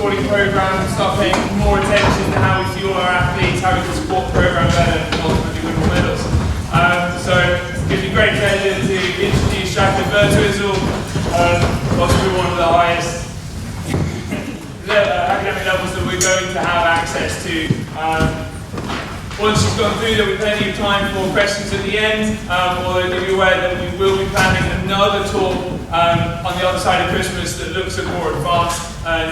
sporting program, start paying more attention to how we fuel our athletes, how we can support the program better, and ultimately win more medals. So it gives me great pleasure to introduce Jacqueline Bertwistle, possibly one of the highest academic levels that we're going to have access to. Once she's gone through, there'll be plenty of time for questions at the end, although to be aware that we will be planning another talk on the other side of Christmas that looks at more advanced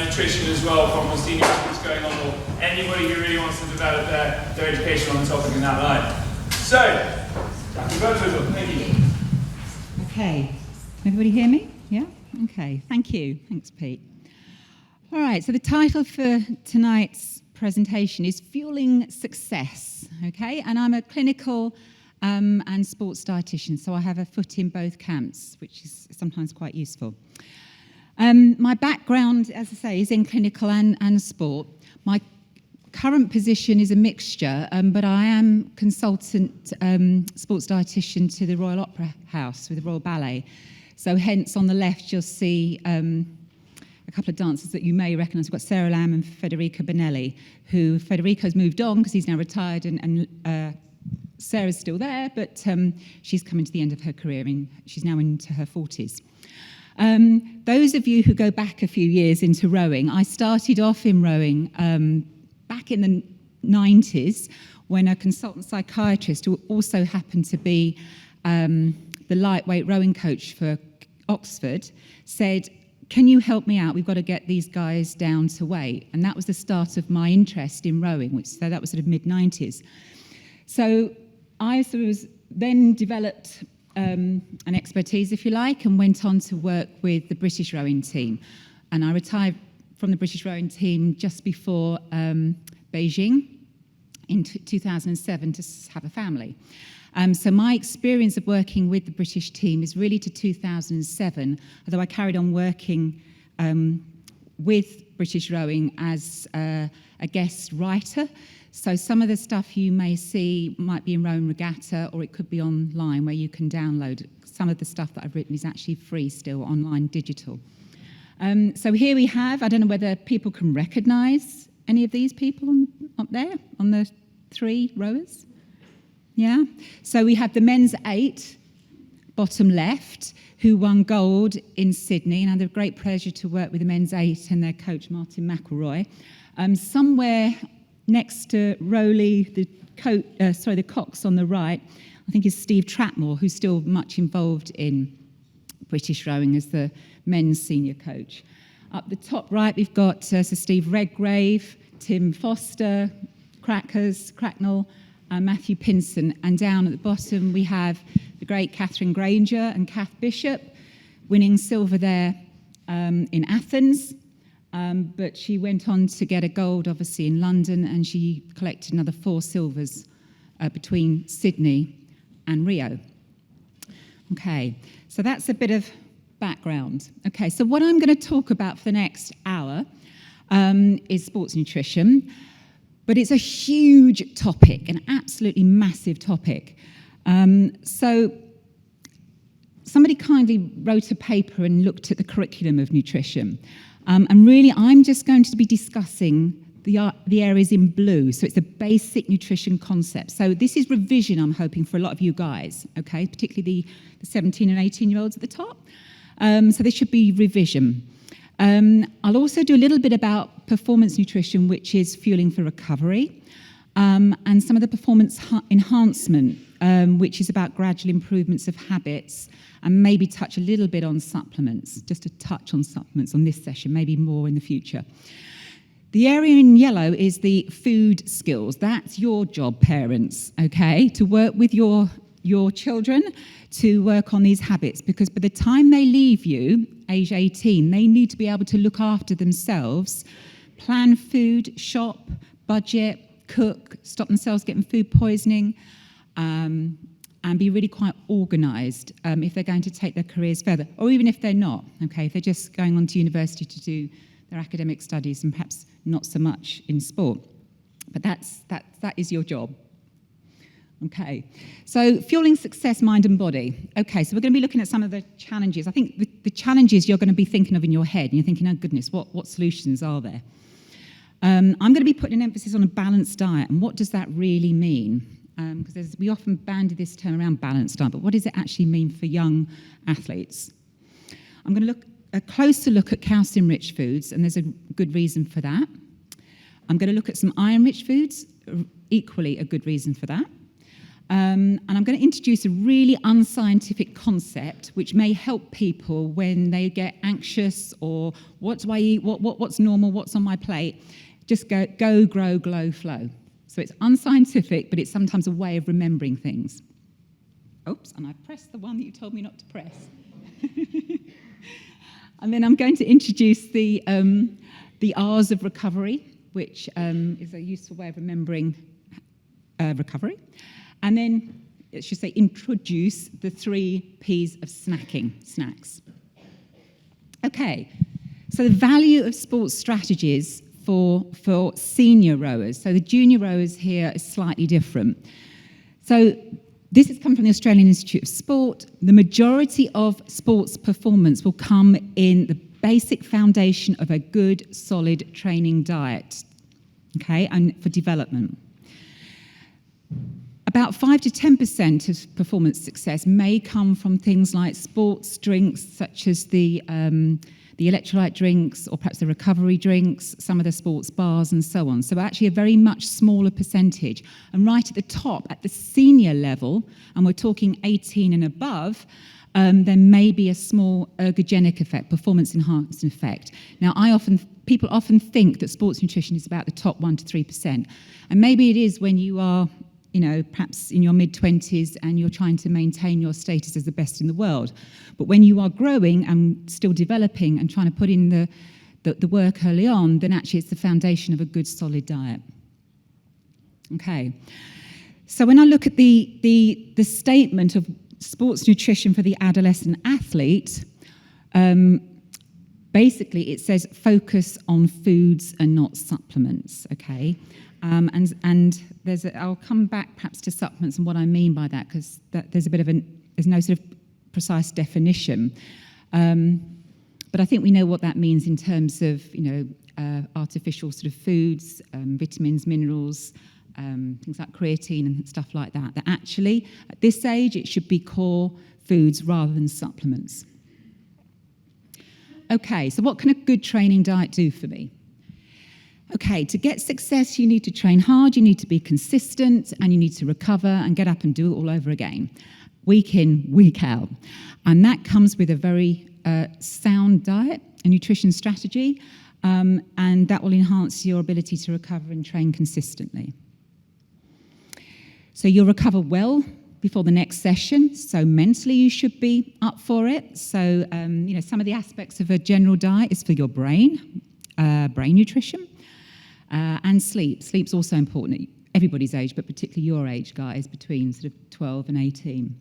nutrition as well from more senior athletes going on, or anybody who really wants to develop their education on the topic in that line. So, Jacqueline Bertwistle, thank you. Okay, everybody hear me? Yeah? Okay, thank you. Thanks, Pete. All right, so the title for tonight's presentation is Fueling Success, okay? And I'm a clinical and sports dietitian, so I have a foot in both camps, which is sometimes quite useful. My background, as I say, is in clinical and sport. My current position is a mixture, but I am consultant sports dietitian to the Royal Opera House with the Royal Ballet. So hence on the left you'll see a couple of dancers that you may recognise. We've got Sarah Lamb and Federico Bonelli, who Federico's moved on because he's now retired, and Sarah's still there, but she's coming to the end of her career, and she's now into her 40s. Those of you who go back a few years into rowing, I started off in rowing back in the 90s when a consultant psychiatrist, who also happened to be the lightweight rowing coach for Oxford, said, "Can you help me out? We've got to get these guys down to weight." And that was the start of my interest in rowing, so that was sort of mid-90s. So I then developed an expertise, if you like, and went on to work with the British rowing team. And I retired from the British rowing team just before Beijing in 2007 to have a family. So my experience of working with the British team is really to 2007, although I carried on working with British Rowing as a guest writer. So some of the stuff you may see might be in Rowing Regatta, or it could be online where you can download. Some of the stuff that I've written is actually free still, online, digital. So here we have, I don't know whether people can recognise any of these people up there on the three rowers. Yeah, so we have the men's 8, bottom left, who won gold in Sydney, and I had the great pleasure to work with the men's 8 and their coach Martin McElroy. Somewhere next to Rowley, the Cox on the right, I think is Steve Trapmore, who's still much involved in British rowing as the men's senior coach. Up the top right, we've got Sir Steve Redgrave, Tim Foster, Cracknell, Matthew Pinson, and down at the bottom we have the great Catherine Granger and Kath Bishop, winning silver there in Athens, but she went on to get a gold obviously in London, and she collected another 4 silvers between Sydney and Rio. Okay, so that's a bit of background. Okay, so what I'm going to talk about for the next hour is sports nutrition. But it's a huge topic, an absolutely massive topic. So somebody kindly wrote a paper and looked at the curriculum of nutrition. And really, I'm just going to be discussing the areas in blue. So it's the basic nutrition concept. So this is revision, I'm hoping, for a lot of you guys, okay, particularly the 17 and 18-year-olds at the top. So this should be revision. I'll also do a little bit about performance nutrition, which is fueling for recovery, and some of the performance enhancement, which is about gradual improvements of habits, and maybe touch a little bit on supplements, just a touch on supplements on this session, maybe more in the future. The area in yellow is the food skills. That's your job, parents, okay, to work with your children to work on these habits, because by the time they leave you, age 18, they need to be able to look after themselves, plan food, shop, budget, cook, stop themselves getting food poisoning, and be really quite organised if they're going to take their careers further, or even if they're not, okay, if they're just going on to university to do their academic studies and perhaps not so much in sport. But that is your job. Okay, so fueling success, mind and body. Okay, so we're going to be looking at some of the challenges. I think the challenges you're going to be thinking of in your head, and you're thinking, oh goodness, what solutions are there? I'm going to be putting an emphasis on a balanced diet, and what does that really mean? Because we often bandy this term around balanced diet, but what does it actually mean for young athletes? I'm going to look a closer look at calcium-rich foods, and there's a good reason for that. I'm going to look at some iron-rich foods, equally a good reason for that. And I'm going to introduce a really unscientific concept which may help people when they get anxious or what do I eat, what's normal, what's on my plate. Just go, grow, glow, flow. So it's unscientific, but it's sometimes a way of remembering things. Oops, and I pressed the one that you told me not to press. And then I'm going to introduce the R's of recovery, which is a useful way of remembering recovery. And then, it should say, introduce the 3 P's of snacks. Okay, so the value of sports strategies for senior rowers. So the junior rowers here is slightly different. So this has come from the Australian Institute of Sport. The majority of sports performance will come in the basic foundation of a good, solid training diet, okay, and for development. About 5 to 10% of performance success may come from things like sports drinks, such as the electrolyte drinks, or perhaps the recovery drinks, some of the sports bars, and so on. So actually a very much smaller percentage. And right at the top, at the senior level, and we're talking 18 and above, there may be a small ergogenic effect, performance enhancing effect. Now, people often think that sports nutrition is about the top 1 to 3%. And maybe it is when you are, perhaps in your mid-20s and you're trying to maintain your status as the best in the world. But when you are growing and still developing and trying to put in the work early on, then actually it's the foundation of a good, solid diet. Okay. So when I look at the statement of sports nutrition for the adolescent athlete, basically it says focus on foods and not supplements, okay? And I'll come back perhaps to supplements and what I mean by that, because there's no sort of precise definition. But I think we know what that means in terms of, artificial sort of foods, vitamins, minerals, things like creatine and stuff like that. That actually, at this age, it should be core foods rather than supplements. Okay, so what can a good training diet do for me? Okay, to get success, you need to train hard, you need to be consistent, and you need to recover and get up and do it all over again, week in, week out. And that comes with a very sound diet, a nutrition strategy, and that will enhance your ability to recover and train consistently. So you'll recover well before the next session, so mentally you should be up for it. So, some of the aspects of a general diet is for your brain nutrition. And sleep. Sleep's also important at everybody's age, but particularly your age, guys, between sort of 12 and 18.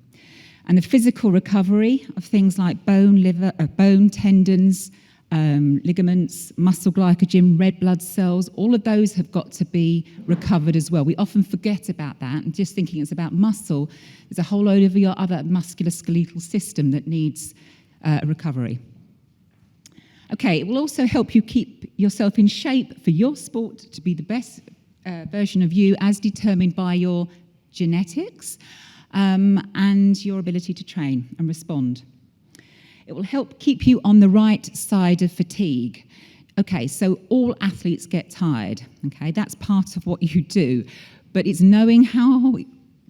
And the physical recovery of things like bone, tendons, ligaments, muscle glycogen, red blood cells, all of those have got to be recovered as well. We often forget about that and just thinking it's about muscle. There's a whole load of your other musculoskeletal system that needs recovery. Okay, it will also help you keep yourself in shape for your sport to be the best version of you as determined by your genetics and your ability to train and respond. It will help keep you on the right side of fatigue. Okay, so all athletes get tired, okay? That's part of what you do. But it's knowing how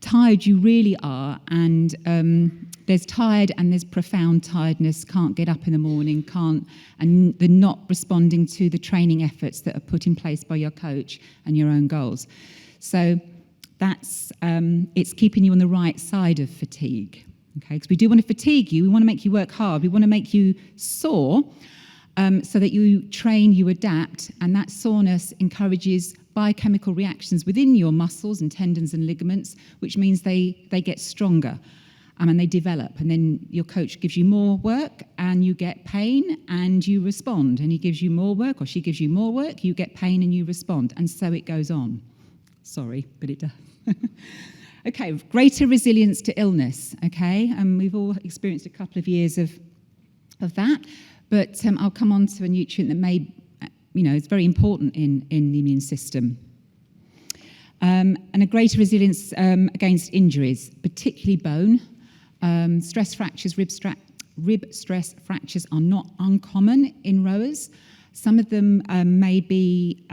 tired you really are, and there's tired and there's profound tiredness, can't get up in the morning, and they're not responding to the training efforts that are put in place by your coach and your own goals. So that's, it's keeping you on the right side of fatigue, okay? Because we do want to fatigue you, we want to make you work hard, we want to make you sore, so that you train, you adapt, and that soreness encourages biochemical reactions within your muscles and tendons and ligaments, which means they get stronger. And they develop, and then your coach gives you more work and you get pain and you respond, and he gives you more work or she gives you more work, you get pain and you respond, and so it goes on. Sorry, but it does. Okay, greater resilience to illness, okay, and we've all experienced a couple of years of that, but I'll come on to a nutrient that it's very important in the immune system. And a greater resilience against injuries, particularly bone. Stress fractures, rib stress fractures are not uncommon in rowers. Some of them may be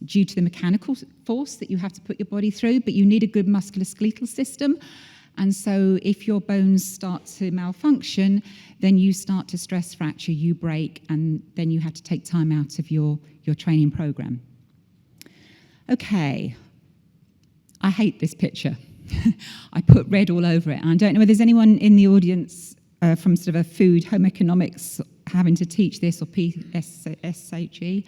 due to the mechanical force that you have to put your body through, but you need a good musculoskeletal system. And so if your bones start to malfunction, then you start to stress fracture, you break, and then you have to take time out of your training program. Okay, I hate this picture. I put red all over it. And I don't know whether there's anyone in the audience from sort of a food, home economics, having to teach this, or PSHE.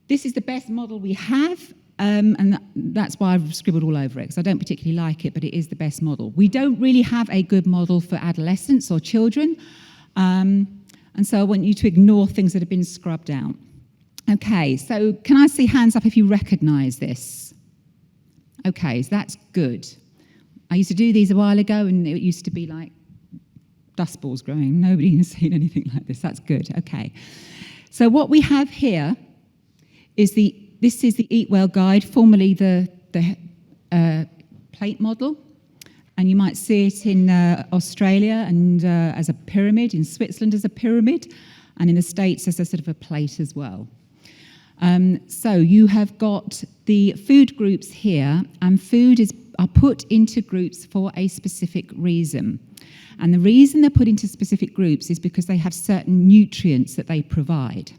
This is the best model we have, and that's why I've scribbled all over it, because I don't particularly like it, but it is the best model. We don't really have a good model for adolescents or children, and so I want you to ignore things that have been scrubbed out. Okay, so can I see hands up if you recognise this? Okay, so that's good. I used to do these a while ago, and it used to be like dust balls growing. Nobody has seen anything like this. That's good. Okay. So what we have here is this is the Eat Well Guide, formerly the plate model, and you might see it in Australia and as a pyramid, in Switzerland as a pyramid, and in the States as a sort of a plate as well. So you have got the food groups here, and food are put into groups for a specific reason. And the reason they're put into specific groups is because they have certain nutrients that they provide.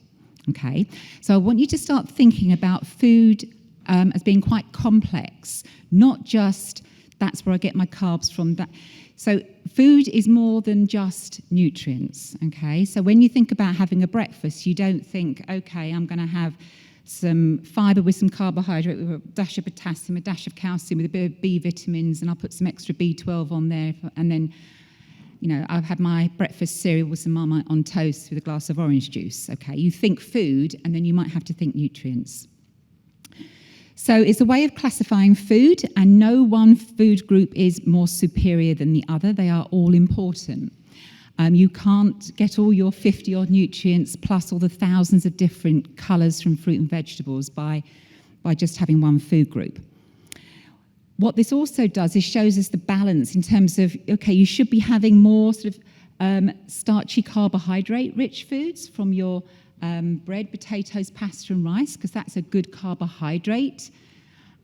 Okay, so I want you to start thinking about food as being quite complex, not just that's where I get my carbs from. That. So food is more than just nutrients. Okay, so when you think about having a breakfast, you don't think, okay, I'm going to have some fibre with some carbohydrate, with a dash of potassium, a dash of calcium, with a bit of B vitamins, and I'll put some extra B12 on there, and then I've had my breakfast cereal with some Marmite on toast with a glass of orange juice. Okay, you think food, and then you might have to think nutrients. So it's a way of classifying food, and no one food group is more superior than the other. They are all important. You can't get all your 50-odd nutrients plus all the thousands of different colours from fruit and vegetables by just having one food group. What this also does is shows us the balance in terms of, okay, you should be having more sort of starchy carbohydrate-rich foods from your bread, potatoes, pasta and rice, because that's a good carbohydrate.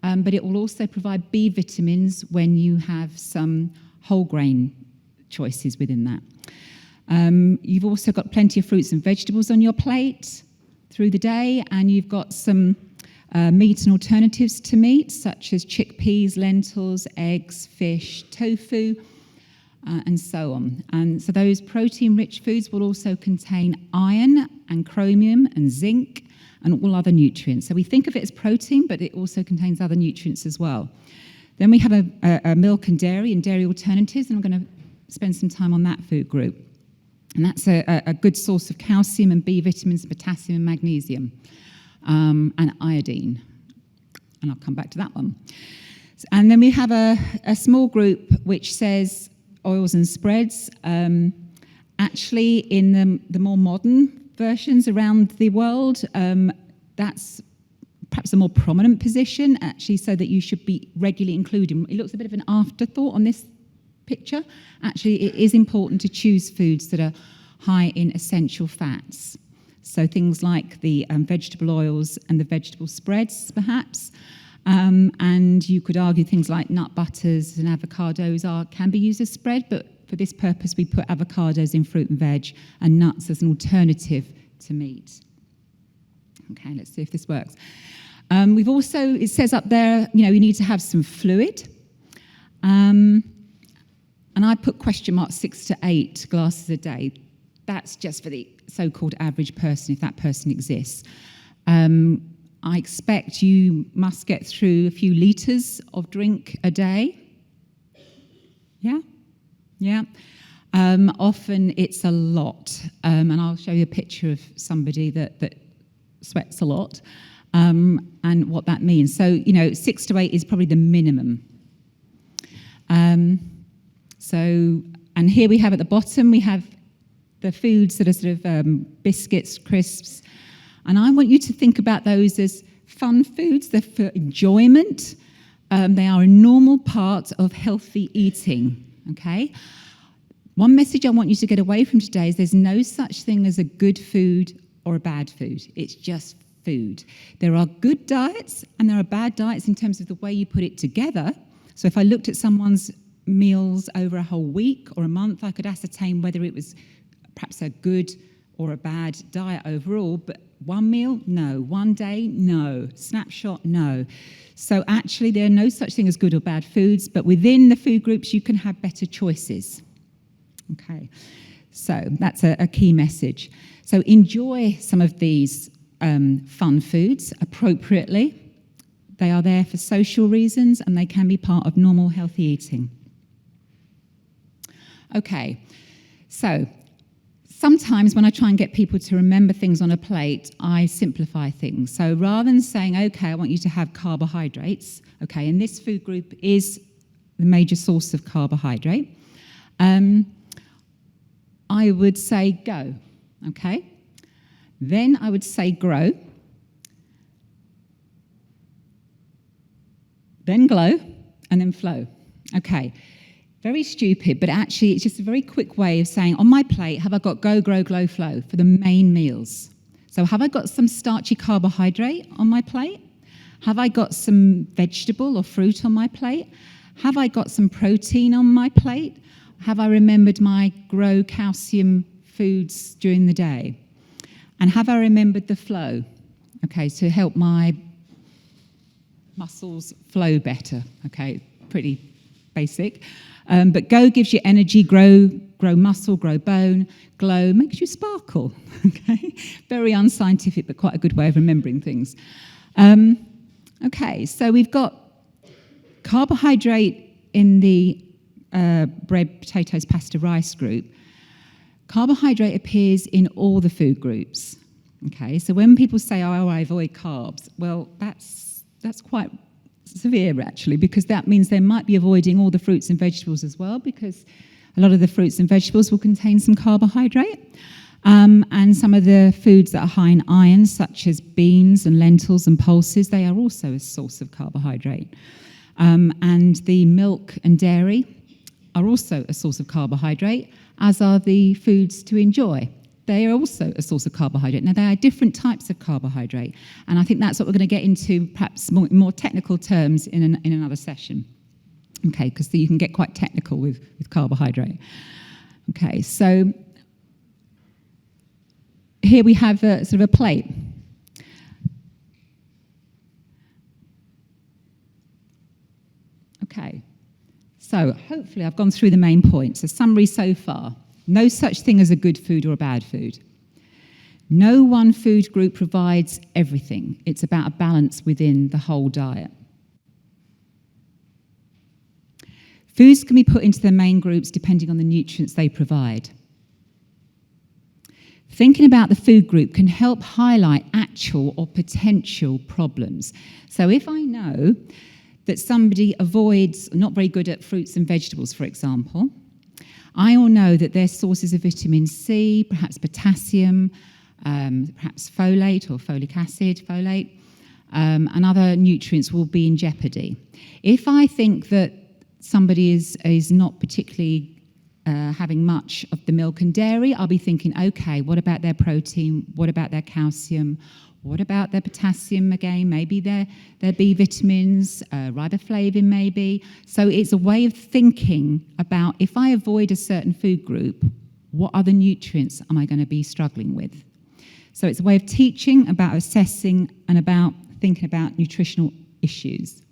But it will also provide B vitamins when you have some whole grain choices within that. You've also got plenty of fruits and vegetables on your plate through the day, and you've got some meat and alternatives to meat, such as chickpeas, lentils, eggs, fish, tofu, and so on. And so those protein-rich foods will also contain iron and chromium and zinc and all other nutrients. So we think of it as protein, but it also contains other nutrients as well. Then we have a milk and dairy alternatives, and I'm going to spend some time on that food group. And that's a good source of calcium and B vitamins, potassium and magnesium. And iodine, and I'll come back to that one. And then we have a small group which says oils and spreads. Actually, in the more modern versions around the world, that's perhaps a more prominent position, actually, so that you should be regularly including. It looks a bit of an afterthought on this picture. Actually, it is important to choose foods that are high in essential fats. So things like the vegetable oils and the vegetable spreads, perhaps. And you could argue things like nut butters and avocados can be used as spread, but for this purpose, we put avocados in fruit and veg and nuts as an alternative to meat. Okay, let's see if this works. We've also, it says up there, you need to have some fluid. And I put question mark 6 to 8 glasses a day. That's just for the so-called average person, if that person exists. I expect you must get through a few litres of drink a day. Yeah. Often it's a lot, and I'll show you a picture of somebody that sweats a lot, and what that means. So, 6 to 8 is probably the minimum. And here we have at the bottom, we have the foods that are sort of biscuits, crisps, and I want you to think about those as fun foods. They're for enjoyment. They are a normal part of healthy eating, okay? One message I want you to get away from today is there's no such thing as a good food or a bad food. It's just food. There are good diets and there are bad diets in terms of the way you put it together. So if I looked at someone's meals over a whole week or a month, I could ascertain whether it was perhaps a good or a bad diet overall, but one meal, no. One day, no. Snapshot, no. So actually there are no such thing as good or bad foods, but within the food groups you can have better choices. Okay, so that's a key message. So enjoy some of these fun foods appropriately. They are there for social reasons and they can be part of normal healthy eating. Okay, so sometimes when I try and get people to remember things on a plate, I simplify things. So rather than saying, okay, I want you to have carbohydrates, okay, and this food group is the major source of carbohydrate, I would say go, okay? Then I would say grow, then glow, and then flow. Okay, very stupid, but actually it's just a very quick way of saying, on my plate, have I got go, grow, glow, flow for the main meals? So have I got some starchy carbohydrate on my plate? Have I got some vegetable or fruit on my plate? Have I got some protein on my plate? Have I remembered my grow calcium foods during the day? And have I remembered the flow? Okay, to help my muscles flow better. Okay, pretty basic. But go gives you energy, grow muscle, grow bone, glow makes you sparkle. Okay, very unscientific, but quite a good way of remembering things. Okay, so we've got carbohydrate in the bread, potatoes, pasta, rice group. Carbohydrate appears in all the food groups. Okay, so when people say, oh, I avoid carbs, well, that's quite severe actually, because that means they might be avoiding all the fruits and vegetables as well, because a lot of the fruits and vegetables will contain some carbohydrate. And some of the foods that are high in iron, such as beans and lentils and pulses, they are also a source of carbohydrate. And the milk and dairy are also a source of carbohydrate, as are the foods to enjoy. They are also a source of carbohydrate. Now, they are different types of carbohydrate, and I think that's what we're going to get into, perhaps more technical terms in another session. Okay, because you can get quite technical with carbohydrate. Okay, so here we have sort of a plate. Okay, so hopefully I've gone through the main points. A summary so far. No such thing as a good food or a bad food. No one food group provides everything. It's about a balance within the whole diet. Foods can be put into their main groups depending on the nutrients they provide. Thinking about the food group can help highlight actual or potential problems. So if I know that somebody avoids, not very good at fruits and vegetables, for example, I will know that their sources of vitamin C, perhaps potassium, perhaps folate or folic acid, folate, and other nutrients will be in jeopardy. If I think that somebody is not particularly having much of the milk and dairy, I'll be thinking, okay, what about their protein? What about their calcium? What about their potassium again? Maybe their B vitamins, riboflavin maybe. So it's a way of thinking about, if I avoid a certain food group, what other nutrients am I going to be struggling with? So it's a way of teaching, about assessing, and about thinking about nutritional issues.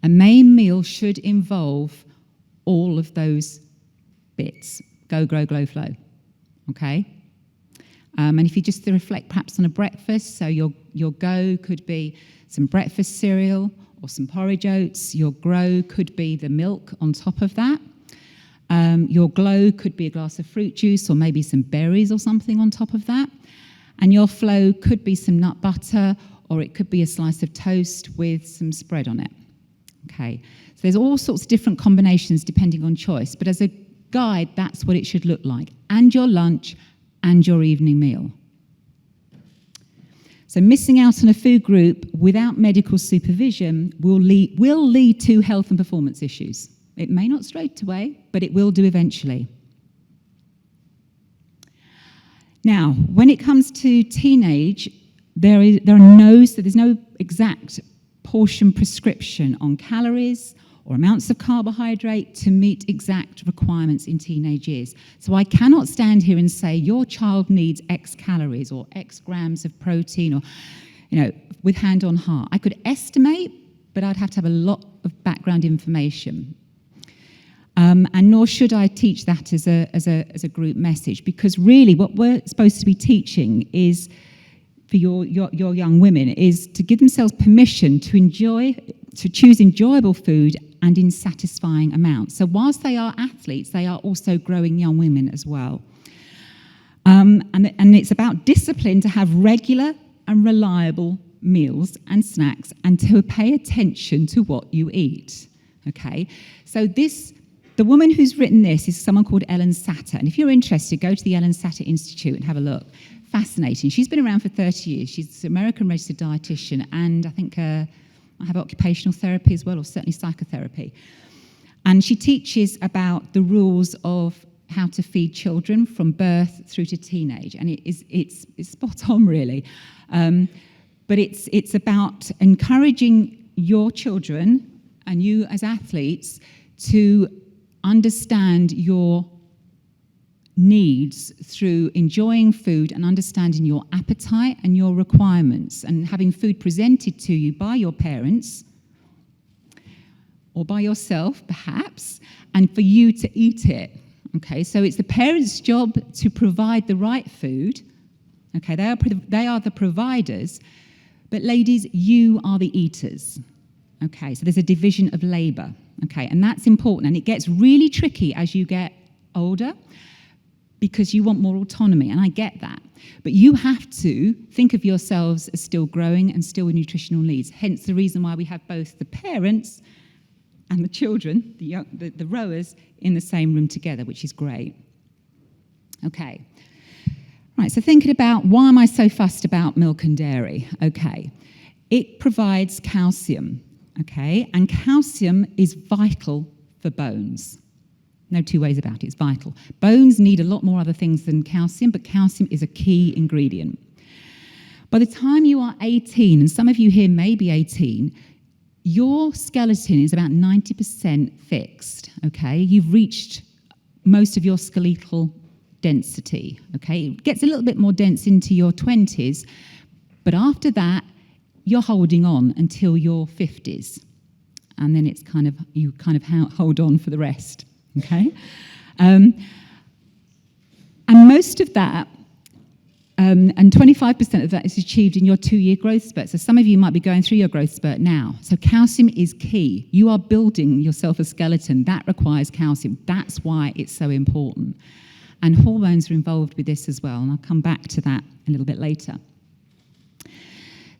A main meal should involve all of those bits. Go, grow, glow, flow. Okay? And if you just reflect perhaps on a breakfast, so your go could be some breakfast cereal or some porridge oats. Your grow could be the milk on top of that. Your glow could be a glass of fruit juice or maybe some berries or something on top of that. And your flow could be some nut butter, or it could be a slice of toast with some spread on it. Okay, so there's all sorts of different combinations depending on choice. But as guide, that's what it should look like, and your lunch and your evening meal. So missing out on a food group without medical supervision will lead to health and performance issues. It may not straight away, but it will do eventually. Now, when it comes to teenage, there's no exact portion prescription on calories or amounts of carbohydrate to meet exact requirements in teenage years. So I cannot stand here and say your child needs X calories or X grams of protein, or, with hand on heart. I could estimate, but I'd have to have a lot of background information. And nor should I teach that as a group message, because really what we're supposed to be teaching is, for your young women, is to give themselves permission to choose enjoyable food and in satisfying amounts. So whilst they are athletes, they are also growing young women as well. And it's about discipline to have regular and reliable meals and snacks, and to pay attention to what you eat. Okay, so the woman who's written this is someone called Ellen Satter, and if you're interested, go to the Ellen Satter Institute and have a look. Fascinating. She's been around for 30 years. She's an American registered dietitian, and I think I have occupational therapy as well, or certainly psychotherapy. And she teaches about the rules of how to feed children from birth through to teenage, and it's spot on, really. But it's about encouraging your children and you as athletes to understand your needs through enjoying food and understanding your appetite and your requirements, and having food presented to you by your parents or by yourself perhaps, and for you to eat it. Okay, so it's the parents' job to provide the right food. Okay, they are the providers, but ladies, you are the eaters. Okay, so there's a division of labor. Okay, and that's important, and it gets really tricky as you get older, because you want more autonomy, and I get that. But you have to think of yourselves as still growing and still with nutritional needs. Hence the reason why we have both the parents and the children, the rowers, in the same room together, which is great. Okay. Right, so thinking about why am I so fussed about milk and dairy? Okay. It provides calcium, okay? And calcium is vital for bones. No two ways about it, it's vital. Bones need a lot more other things than calcium, but calcium is a key ingredient. By the time you are 18, and some of you here may be 18, your skeleton is about 90% fixed, okay? You've reached most of your skeletal density, okay? It gets a little bit more dense into your 20s, but after that, you're holding on until your 50s. And then it's you hold on for the rest. Okay, and most of that, and 25% of that is achieved in your 2-year growth spurt. So some of you might be going through your growth spurt now. So calcium is key. You are building yourself a skeleton. That requires calcium. That's why it's so important. And hormones are involved with this as well, and I'll come back to that a little bit later.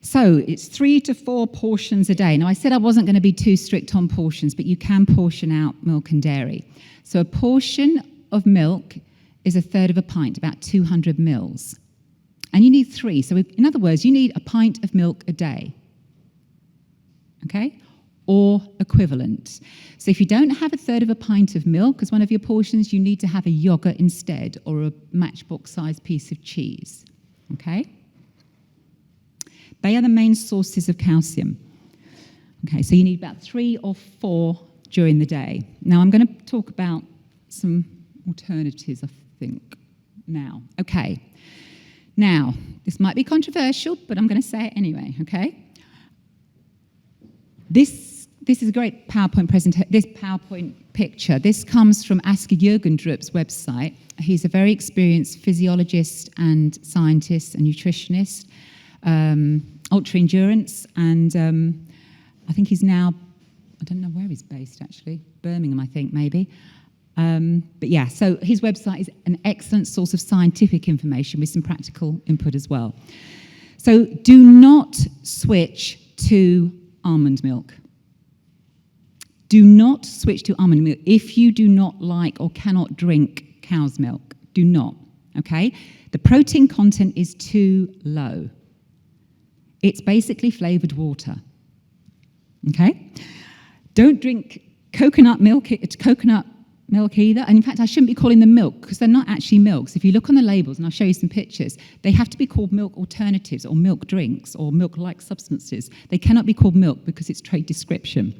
So it's 3 to 4 portions a day. Now, I said I wasn't going to be too strict on portions, but you can portion out milk and dairy. So a portion of milk is 1/3 of a pint, about 200 mils. And you need 3. So in other words, you need a pint of milk a day. Okay? Or equivalent. So if you don't have 1/3 of a pint of milk as one of your portions, you need to have a yogurt instead, or a matchbox-sized piece of cheese. Okay? They are the main sources of calcium. Okay, so you need about 3 or 4 during the day. Now, I'm going to talk about some alternatives, I think, now. Okay. Now, this might be controversial, but I'm going to say it anyway, okay? This is a great PowerPoint presentation, this PowerPoint picture. This comes from Asger Jørgendrup's website. He's a very experienced physiologist and scientist and nutritionist. Ultra endurance, and I think he's now, I don't know where he's based actually, Birmingham I think maybe, but yeah, so his website is an excellent source of scientific information with some practical input as well. So do not switch to almond milk. Do not switch to almond milk if you do not like or cannot drink cow's milk. Do not, okay? The protein content is too low. It's basically flavoured water, okay? Don't drink coconut milk either. And in fact, I shouldn't be calling them milk because they're not actually milks. If you look on the labels, and I'll show you some pictures, they have to be called milk alternatives or milk drinks or milk-like substances. They cannot be called milk because it's trade description.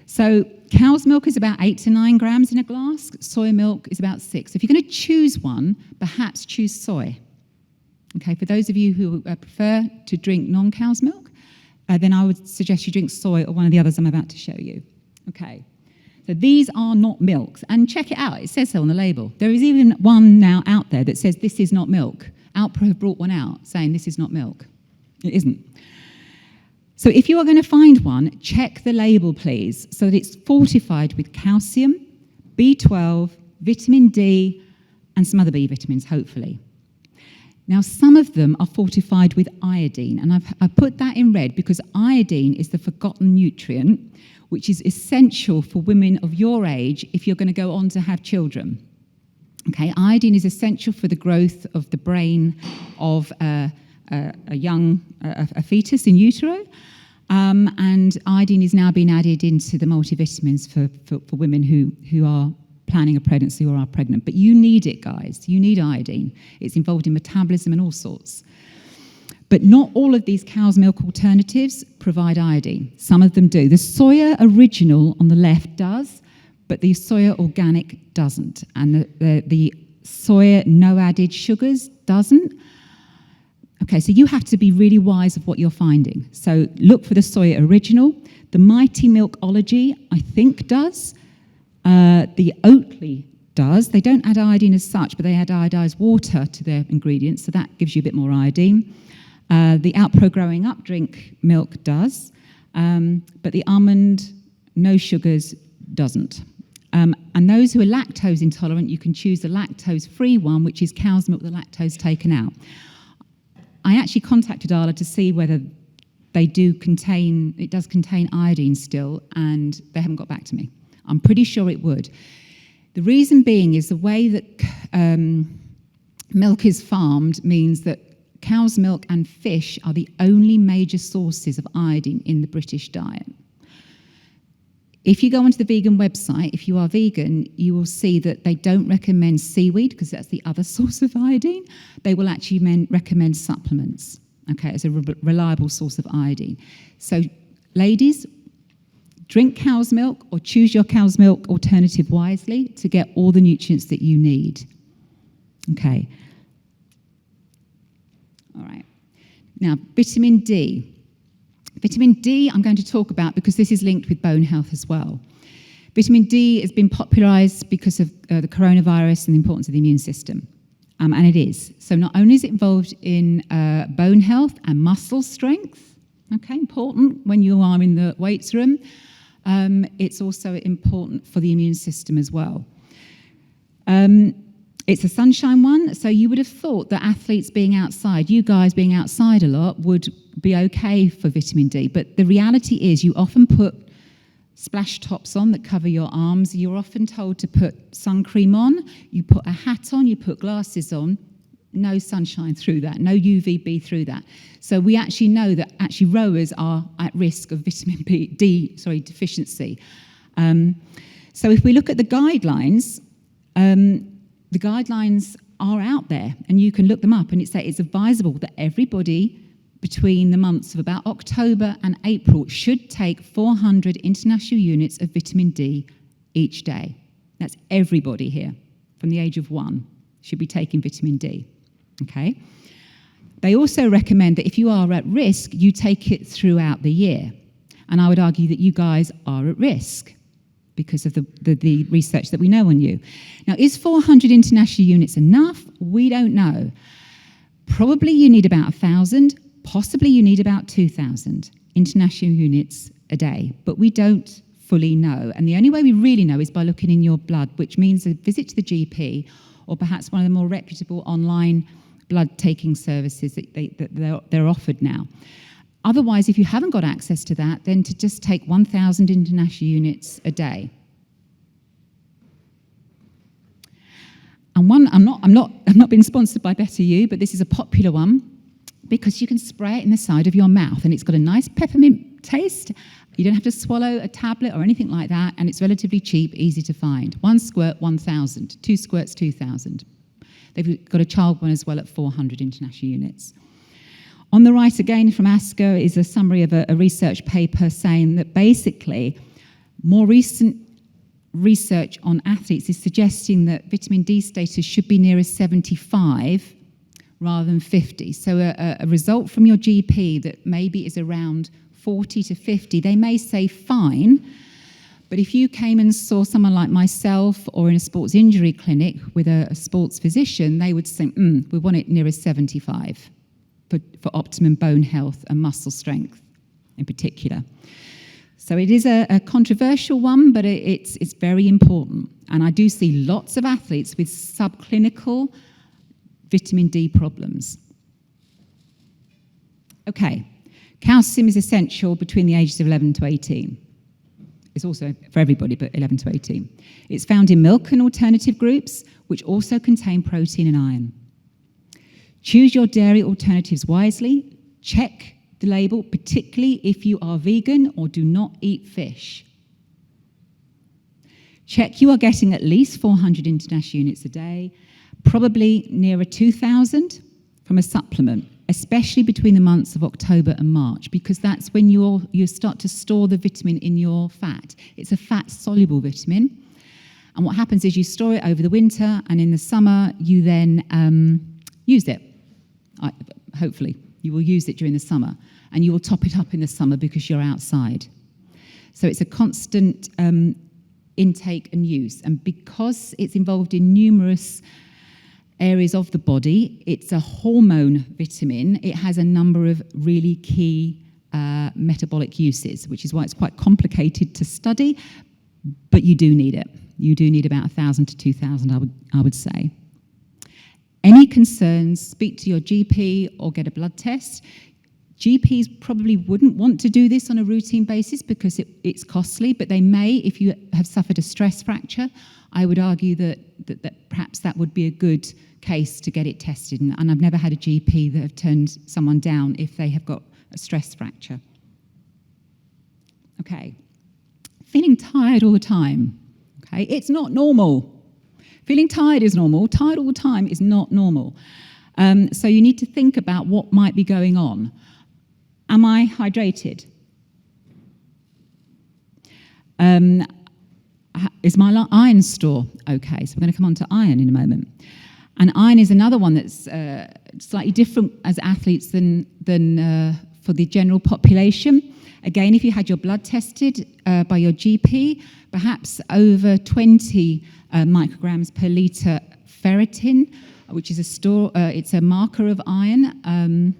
So cow's milk is about 8 to 9 grams in a glass. Soy milk is about 6. If you're going to choose one, perhaps choose soy. Okay, for those of you who prefer to drink non-cow's milk, then I would suggest you drink soy or one of the others I'm about to show you. Okay, so these are not milks. And check it out, it says so on the label. There is even one now out there that says this is not milk. Alpro have brought one out saying this is not milk. It isn't. So if you are going to find one, check the label, please, so that it's fortified with calcium, B12, vitamin D, and some other B vitamins, hopefully. Now, some of them are fortified with iodine, and I've put that in red because iodine is the forgotten nutrient, which is essential for women of your age if you're going to go on to have children. Okay, iodine is essential for the growth of the brain of a fetus in utero, and iodine is now being added into the multivitamins for women who are planning a pregnancy or are pregnant. But you need it, guys. You need iodine. It's involved in metabolism and all sorts. But not all of these cow's milk alternatives provide iodine. Some of them do. The Soya Original on the left does, but the Soya Organic doesn't. And the Soya No Added Sugars doesn't. Okay, so you have to be really wise of what you're finding. So look for the Soya Original. The Mighty Milkology, I think, does. The Oatly does. They don't add iodine as such, but they add iodized water to their ingredients, so that gives you a bit more iodine. The Alpro Growing Up drink milk does, but the Almond No Sugars doesn't. And those who are lactose intolerant, you can choose the lactose-free one, which is cow's milk, the lactose taken out. I actually contacted Arla to see whether it does contain iodine still, and they haven't got back to me. I'm pretty sure it would. The reason being is the way that milk is farmed means that cow's milk and fish are the only major sources of iodine in the British diet. If you go onto the vegan website, if you are vegan, you will see that they don't recommend seaweed because that's the other source of iodine. They will actually recommend supplements. Okay, it's a reliable source of iodine. So, ladies, drink cow's milk or choose your cow's milk alternative wisely to get all the nutrients that you need. Okay. All right. Now, vitamin D. Vitamin D I'm going to talk about because this is linked with bone health as well. Vitamin D has been popularised because of the coronavirus and the importance of the immune system. And it is. So not only is it involved in bone health and muscle strength, okay, important when you are in the weights room, it's also important for the immune system as well. It's a sunshine one, so you would have thought that athletes being outside, you guys being outside a lot, would be okay for vitamin D. But the reality is you often put splash tops on that cover your arms. You're often told to put sun cream on. You put a hat on, you put glasses on. No sunshine through that, no UVB through that. So we actually know that actually rowers are at risk of vitamin D deficiency. So if we look at the guidelines are out there and you can look them up, and it's advisable that everybody between the months of about October and April should take 400 international units of vitamin D each day. That's everybody here from the age of 1 should be taking vitamin D. Okay. They also recommend that if you are at risk, you take it throughout the year. And I would argue that you guys are at risk because of the research that we know on you. Now, is 400 international units enough? We don't know. Probably you need about 1,000. Possibly you need about 2,000 international units a day. But we don't fully know. And the only way we really know is by looking in your blood, which means a visit to the GP or perhaps one of the more reputable online blood-taking services that they're offered now. Otherwise, if you haven't got access to that, then to just take 1,000 international units a day. And one, I'm not being sponsored by Better You, but this is a popular one because you can spray it in the side of your mouth, and it's got a nice peppermint taste. You don't have to swallow a tablet or anything like that, and it's relatively cheap, easy to find. 1 squirt, 1,000. 2 squirts, 2,000. They've got a child one as well at 400 international units. On the right, again, from ASCO, is a summary of a research paper saying that basically more recent research on athletes is suggesting that vitamin D status should be nearer 75 rather than 50. So a result from your GP that maybe is around 40 to 50, they may say fine, but if you came and saw someone like myself or in a sports injury clinic with a sports physician, they would say, we want it nearer 75 for optimum bone health and muscle strength in particular. So it is a controversial one, but it's very important. And I do see lots of athletes with subclinical vitamin D problems. Okay, calcium is essential between the ages of 11 to 18. It's also for everybody, but 11 to 18. It's found in milk and alternative groups, which also contain protein and iron. Choose your dairy alternatives wisely. Check the label, particularly if you are vegan or do not eat fish. Check you are getting at least 400 international units a day, probably nearer 2,000 from a supplement, especially between the months of October and March, because that's when you start to store the vitamin in your fat. It's a fat-soluble vitamin. And what happens is you store it over the winter, and in the summer, you then use it. Hopefully, you will use it during the summer, and you will top it up in the summer because you're outside. So it's a constant intake and use. And because it's involved in numerous areas of the body, it's a hormone vitamin. It has a number of really key metabolic uses, which is why it's quite complicated to study, but you do need it. You do need about 1,000 to 2,000, I would say. Any concerns, speak to your GP or get a blood test. GPs probably wouldn't want to do this on a routine basis because it's costly, but they may, if you have suffered a stress fracture, I would argue that perhaps that would be a good case to get it tested. And I've never had a GP that have turned someone down if they have got a stress fracture. Okay, feeling tired all the time. Okay, it's not normal. Feeling tired is normal. Tired all the time is not normal. So you need to think about what might be going on. Am I hydrated? Is my iron store okay? So we're going to come on to iron in a moment. And iron is another one that's slightly different as athletes than for the general population. Again, if you had your blood tested by your GP, perhaps over 20 micrograms per litre ferritin, which is it's a marker of iron,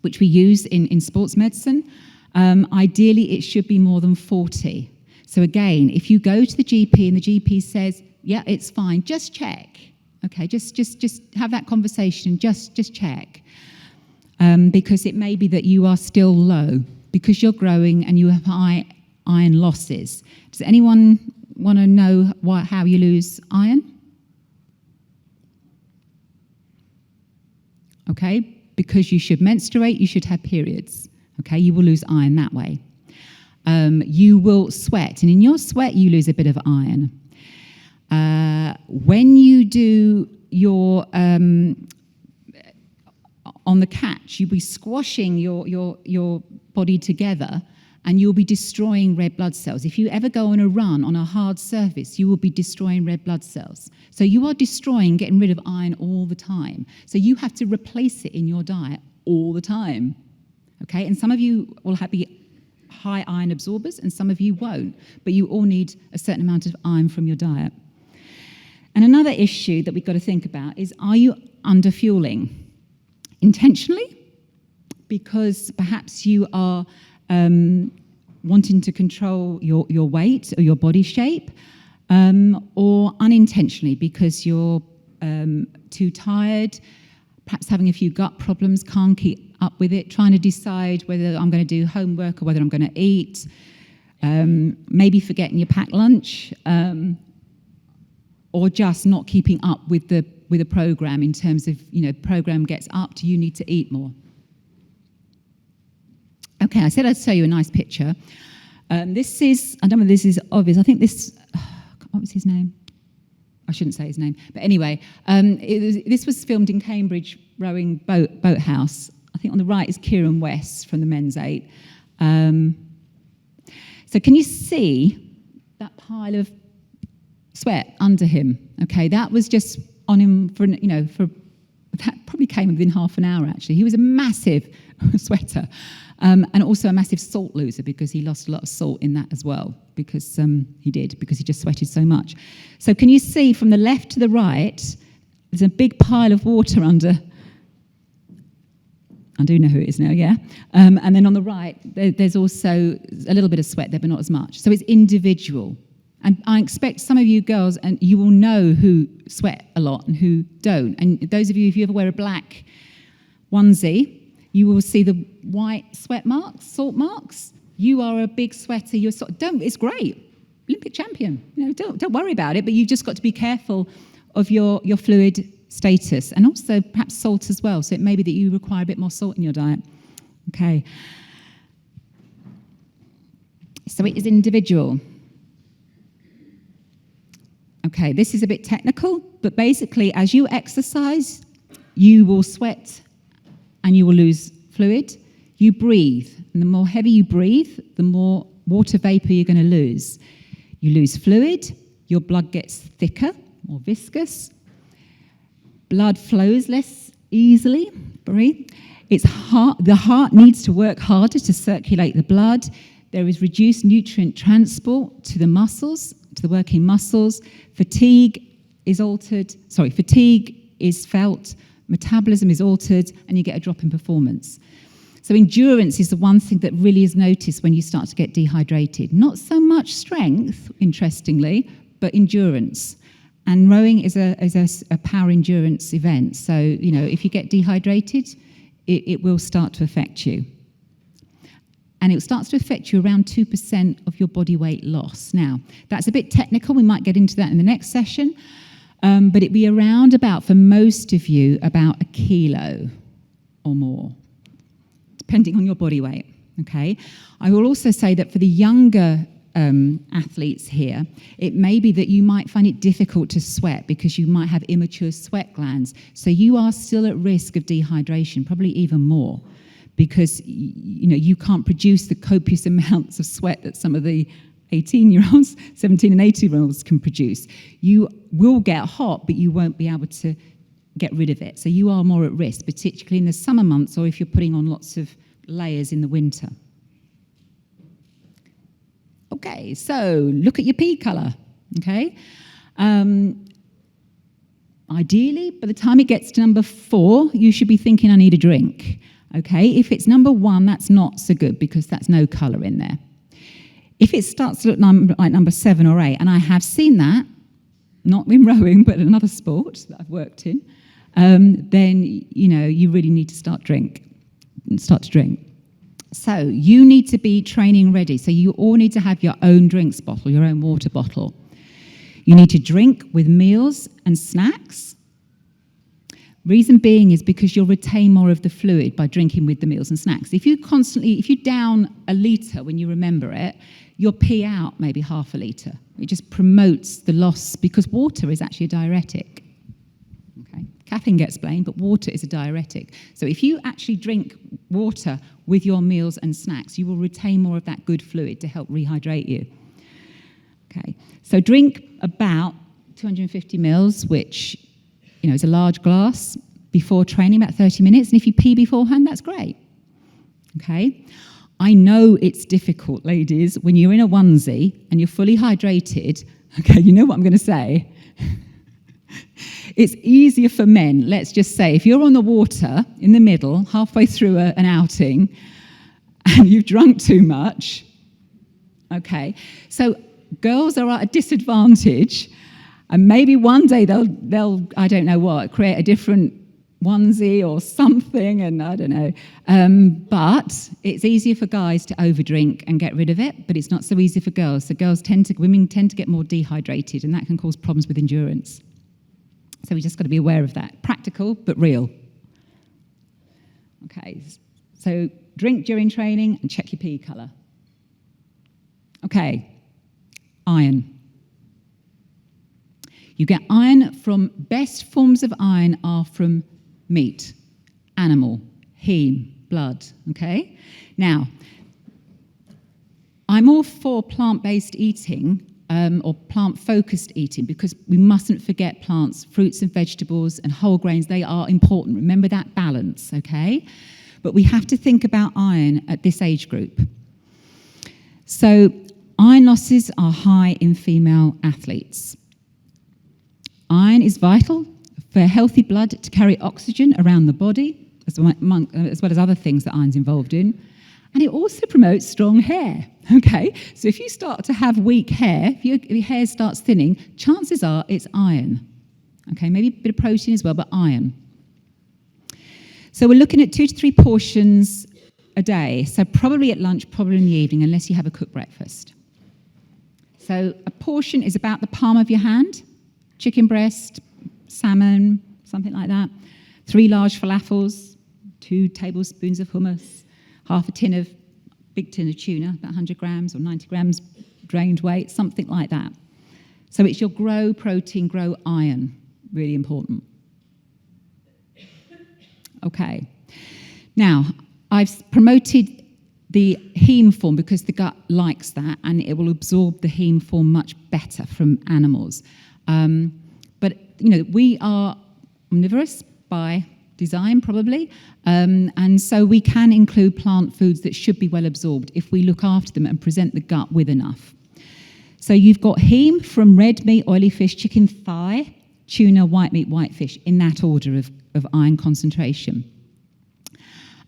which we use in sports medicine. Ideally, it should be more than 40. So again, if you go to the GP and the GP says, yeah, it's fine, just check. Okay, just have that conversation, just check. Because it may be that you are still low because you're growing and you have high iron losses. Does anyone want to know how you lose iron? Okay, because you should menstruate, you should have periods. Okay, you will lose iron that way. You will sweat, and in your sweat you lose a bit of iron. When you do your on the catch, you'll be squashing your body together, and you'll be destroying red blood cells. If you ever go on a run on a hard surface, you will be destroying red blood cells. So you are getting rid of iron all the time. So you have to replace it in your diet all the time. Okay, and some of you will be high iron absorbers, and some of you won't. But you all need a certain amount of iron from your diet. And another issue that we've got to think about is, are you underfueling? Intentionally, because perhaps you are wanting to control your weight or your body shape, or unintentionally because you're too tired, perhaps having a few gut problems, can't keep up with it, trying to decide whether I'm going to do homework or whether I'm going to eat, maybe forgetting your packed lunch, or just not keeping up with the program in terms of, program gets upped, you need to eat more. Okay, I said I'd show you a nice picture. This is, I don't know if this is obvious, I think this, what was his name? I shouldn't say his name, but anyway, this was filmed in Cambridge Rowing Boathouse. I think on the right is Kieran West from the Men's 8. So can you see that pile of sweat under him? Okay, that was just on him for that probably came within half an hour actually. He was a massive sweater, and also a massive salt loser because he lost a lot of salt in that as well, because he just sweated so much. So can you see from the left to the right, there's a big pile of water under. I do know who it is now, yeah. And then on the right, there's also a little bit of sweat there, but not as much. So it's individual. And I expect some of you girls, and you will know who sweat a lot and who don't. And those of you, if you ever wear a black onesie, you will see the white sweat marks, salt marks. You are a big sweater. It's great. Olympic champion. Don't worry about it, but you've just got to be careful of your fluid status, and also perhaps salt as well. So it may be that you require a bit more salt in your diet. Okay. So it is individual. Okay, this is a bit technical, but basically as you exercise, you will sweat and you will lose fluid. You breathe, and the more heavy you breathe, the more water vapor you're going to lose. You lose fluid, your blood gets thicker, more viscous. Blood flows less easily. Breathe. The heart needs to work harder to circulate the blood. There is reduced nutrient transport to the muscles, to the working muscles. Fatigue is felt, metabolism is altered, and you get a drop in performance. So endurance is the one thing that really is noticed when you start to get dehydrated. Not so much strength, interestingly, but endurance. And rowing is a power endurance event. So, if you get dehydrated, it will start to affect you. And it starts to affect you around 2% of your body weight loss. Now, that's a bit technical. We might get into that in the next session. But it'd be around about, for most of you, about 1 kilo or more, depending on your body weight. Okay. I will also say that for the younger athletes here, it may be that you might find it difficult to sweat because you might have immature sweat glands. So you are still at risk of dehydration, probably even more, because you can't produce the copious amounts of sweat that some of the 18-year-olds, 17 and 18-year-olds can produce. You will get hot, but you won't be able to get rid of it. So you are more at risk, particularly in the summer months or if you're putting on lots of layers in the winter. Okay, so look at your pee colour, okay? Ideally, by the time it gets to number 4, you should be thinking, I need a drink, okay? If it's number 1, that's not so good because that's no colour in there. If it starts to look like number 7 or 8, and I have seen that, not in rowing, but another sport that I've worked in, then, you really need to start to drink. So you need to be training ready. So you all need to have your own drinks bottle, your own water bottle. You need to drink with meals and snacks. Reason being is because you'll retain more of the fluid by drinking with the meals and snacks. If you down a litre when you remember it, you'll pee out maybe half a litre. It just promotes the loss because water is actually a diuretic. Okay. Caffeine gets blamed, but water is a diuretic. So if you actually drink water with your meals and snacks, you will retain more of that good fluid to help rehydrate you. Okay. So drink about 250 mils, which is a large glass before training, about 30 minutes. And if you pee beforehand, that's great. Okay. I know it's difficult, ladies, when you're in a onesie and you're fully hydrated. Okay, you know what I'm going to say. It's easier for men, let's just say, if you're on the water in the middle, halfway through an outing, and you've drunk too much, okay, so girls are at a disadvantage, and maybe one day they'll I don't know what, create a different onesie or something, and I don't know. But it's easier for guys to overdrink and get rid of it, but it's not so easy for girls. So women tend to get more dehydrated, and that can cause problems with endurance. So we just got to be aware of that. Practical, but real. Okay, so drink during training and check your PE colour. Okay, iron. You get iron from, best forms of iron are from meat, animal, heme, blood, okay? Now, I'm all for plant-based eating, or plant-focused eating, because we mustn't forget plants, fruits and vegetables and whole grains. They are important. Remember that balance, okay? But we have to think about iron at this age group. So iron losses are high in female athletes. Iron is vital for healthy blood to carry oxygen around the body, as well as other things that iron's involved in. And it also promotes strong hair, okay? So if you start to have weak hair, if your hair starts thinning, chances are it's iron, okay? Maybe a bit of protein as well, but iron. So we're looking at 2 to 3 portions a day, so probably at lunch, probably in the evening, unless you have a cooked breakfast. So a portion is about the palm of your hand, chicken breast, salmon, something like that, 3 large falafels, 2 tablespoons of hummus, big tin of tuna, about 100 grams or 90 grams drained weight, something like that. So it's your grow protein, grow iron, really important. Okay. Now, I've promoted the heme form because the gut likes that, and it will absorb the heme form much better from animals. But, we are omnivorous by design, probably, and so we can include plant foods that should be well absorbed if we look after them and present the gut with enough. So you've got heme from red meat, oily fish, chicken thigh, tuna, white meat, white fish, in that order of iron concentration.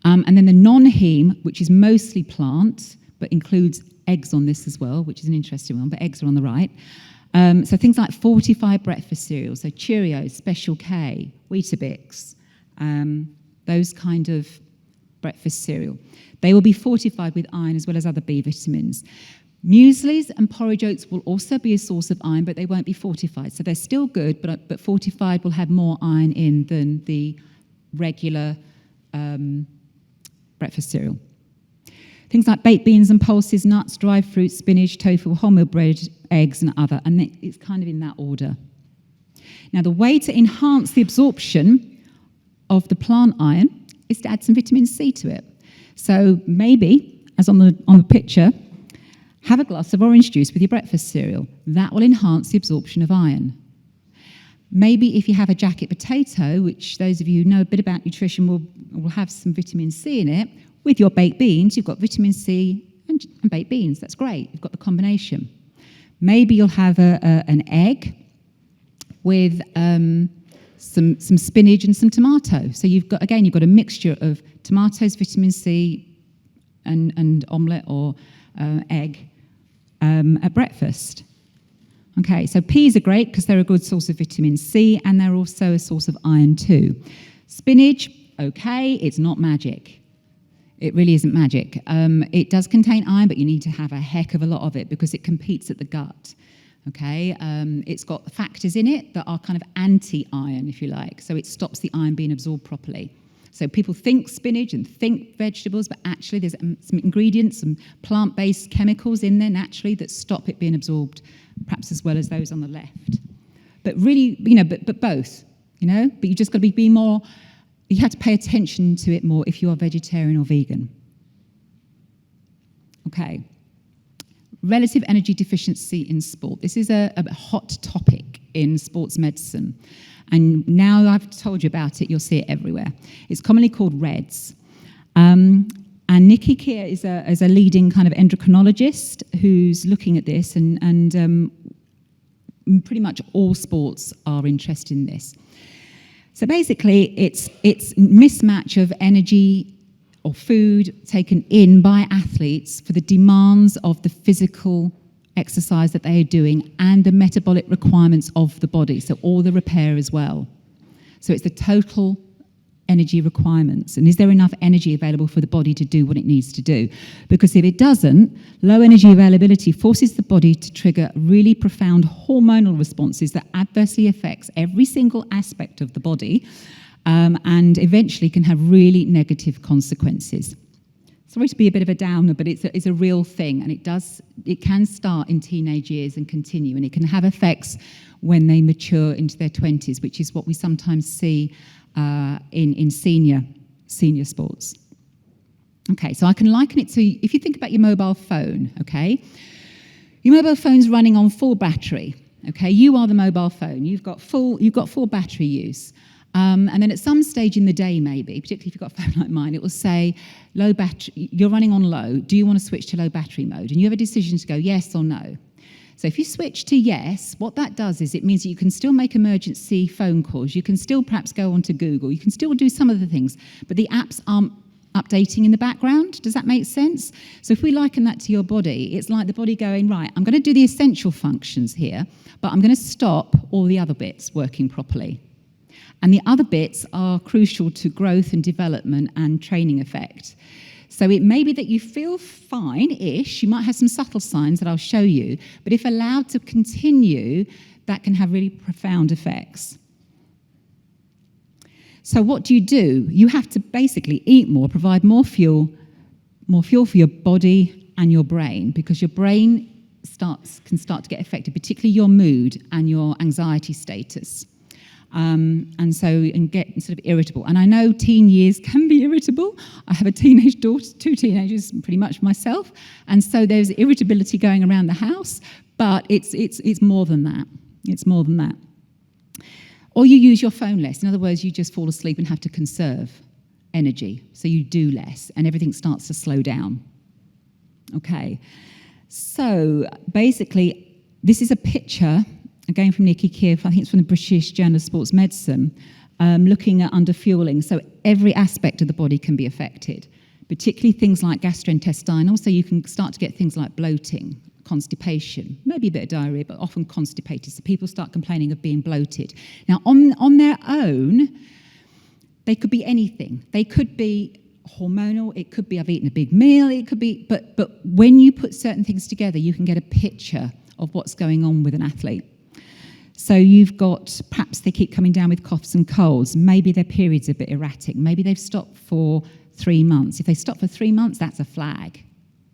And then the non-heme, which is mostly plant, but includes eggs on this as well, which is an interesting one, but eggs are on the right. So things like fortified breakfast cereals, so Cheerios, Special K, Weetabix, those kind of breakfast cereal. They will be fortified with iron as well as other B vitamins. Mueslis and porridge oats will also be a source of iron, but they won't be fortified. So they're still good, but fortified will have more iron in than the regular breakfast cereal. Things like baked beans and pulses, nuts, dried fruits, spinach, tofu, wholemeal bread, eggs, and other. And it's kind of in that order. Now, the way to enhance the absorption of the plant iron is to add some vitamin C to it. So maybe, as on the picture, have a glass of orange juice with your breakfast cereal. That will enhance the absorption of iron. Maybe if you have a jacket potato, which those of you who know a bit about nutrition will have some vitamin C in it, with your baked beans, you've got vitamin C and baked beans. That's great. You've got the combination. Maybe you'll have an egg with some spinach and some tomato. So you've got a mixture of tomatoes, vitamin C, and omelette or egg at breakfast. Okay, so peas are great because they're a good source of vitamin C and they're also a source of iron too. Spinach, okay, it's not magic. It really isn't magic. It does contain iron, but you need to have a heck of a lot of it because it competes at the gut. Okay, it's got factors in it that are kind of anti-iron, if you like, so it stops the iron being absorbed properly. So people think spinach and think vegetables, but actually there's some ingredients, some plant-based chemicals in there naturally that stop it being absorbed, perhaps as well as those on the left. But really, but both, but you just got to be more. You have to pay attention to it more if you are vegetarian or vegan. Okay. Relative energy deficiency in sport. This is a hot topic in sports medicine. And now I've told you about it, you'll see it everywhere. It's commonly called REDS. And Nikki Keir is a leading kind of endocrinologist who's looking at this, and pretty much all sports are interested in this. So basically, it's mismatch of energy or food taken in by athletes for the demands of the physical exercise that they are doing and the metabolic requirements of the body, so all the repair as well. So it's the total energy requirements? And is there enough energy available for the body to do what it needs to do? Because if it doesn't, low energy availability forces the body to trigger really profound hormonal responses that adversely affects every single aspect of the body, and eventually can have really negative consequences. Sorry to be a bit of a downer, but it's a real thing, and it can start in teenage years and continue, and it can have effects when they mature into their 20s, which is what we sometimes see in senior sports. Okay, so I can liken it to, if you think about your mobile phone, okay? Your mobile phone's running on full battery, okay? You are the mobile phone. You've got full battery use. And then at some stage in the day, maybe, particularly if you've got a phone like mine, it will say, low battery, you're running on low. Do you want to switch to low battery mode? And you have a decision to go yes or no. So if you switch to yes, what that does is it means that you can still make emergency phone calls. You can still perhaps go onto Google. You can still do some of the things, but the apps aren't updating in the background. Does that make sense? So if we liken that to your body, it's like the body going, right, I'm going to do the essential functions here, but I'm going to stop all the other bits working properly. And the other bits are crucial to growth and development and training effect. So it may be that you feel fine-ish, you might have some subtle signs that I'll show you, but if allowed to continue, that can have really profound effects. So what do? You have to basically eat more, provide more fuel for your body and your brain, because your brain can start to get affected, particularly your mood and your anxiety status. And get sort of irritable. And I know teen years can be irritable. I have a teenage daughter, 2 teenagers, pretty much myself. And so there's irritability going around the house, but it's more than that. It's more than that. Or you use your phone less. In other words, you just fall asleep and have to conserve energy. So you do less and everything starts to slow down. Okay. So basically, this is a picture again from Nikki Kiev, I think it's from the British Journal of Sports Medicine, looking at underfueling. So every aspect of the body can be affected, particularly things like gastrointestinal. So you can start to get things like bloating, constipation, maybe a bit of diarrhea, but often constipated. So people start complaining of being bloated. Now, on their own, they could be anything. They could be hormonal. It could be I've eaten a big meal. It could be, but when you put certain things together, you can get a picture of what's going on with an athlete. So you've got, perhaps they keep coming down with coughs and colds. Maybe their period's a bit erratic. Maybe they've stopped for 3 months. If they stop for 3 months, that's a flag.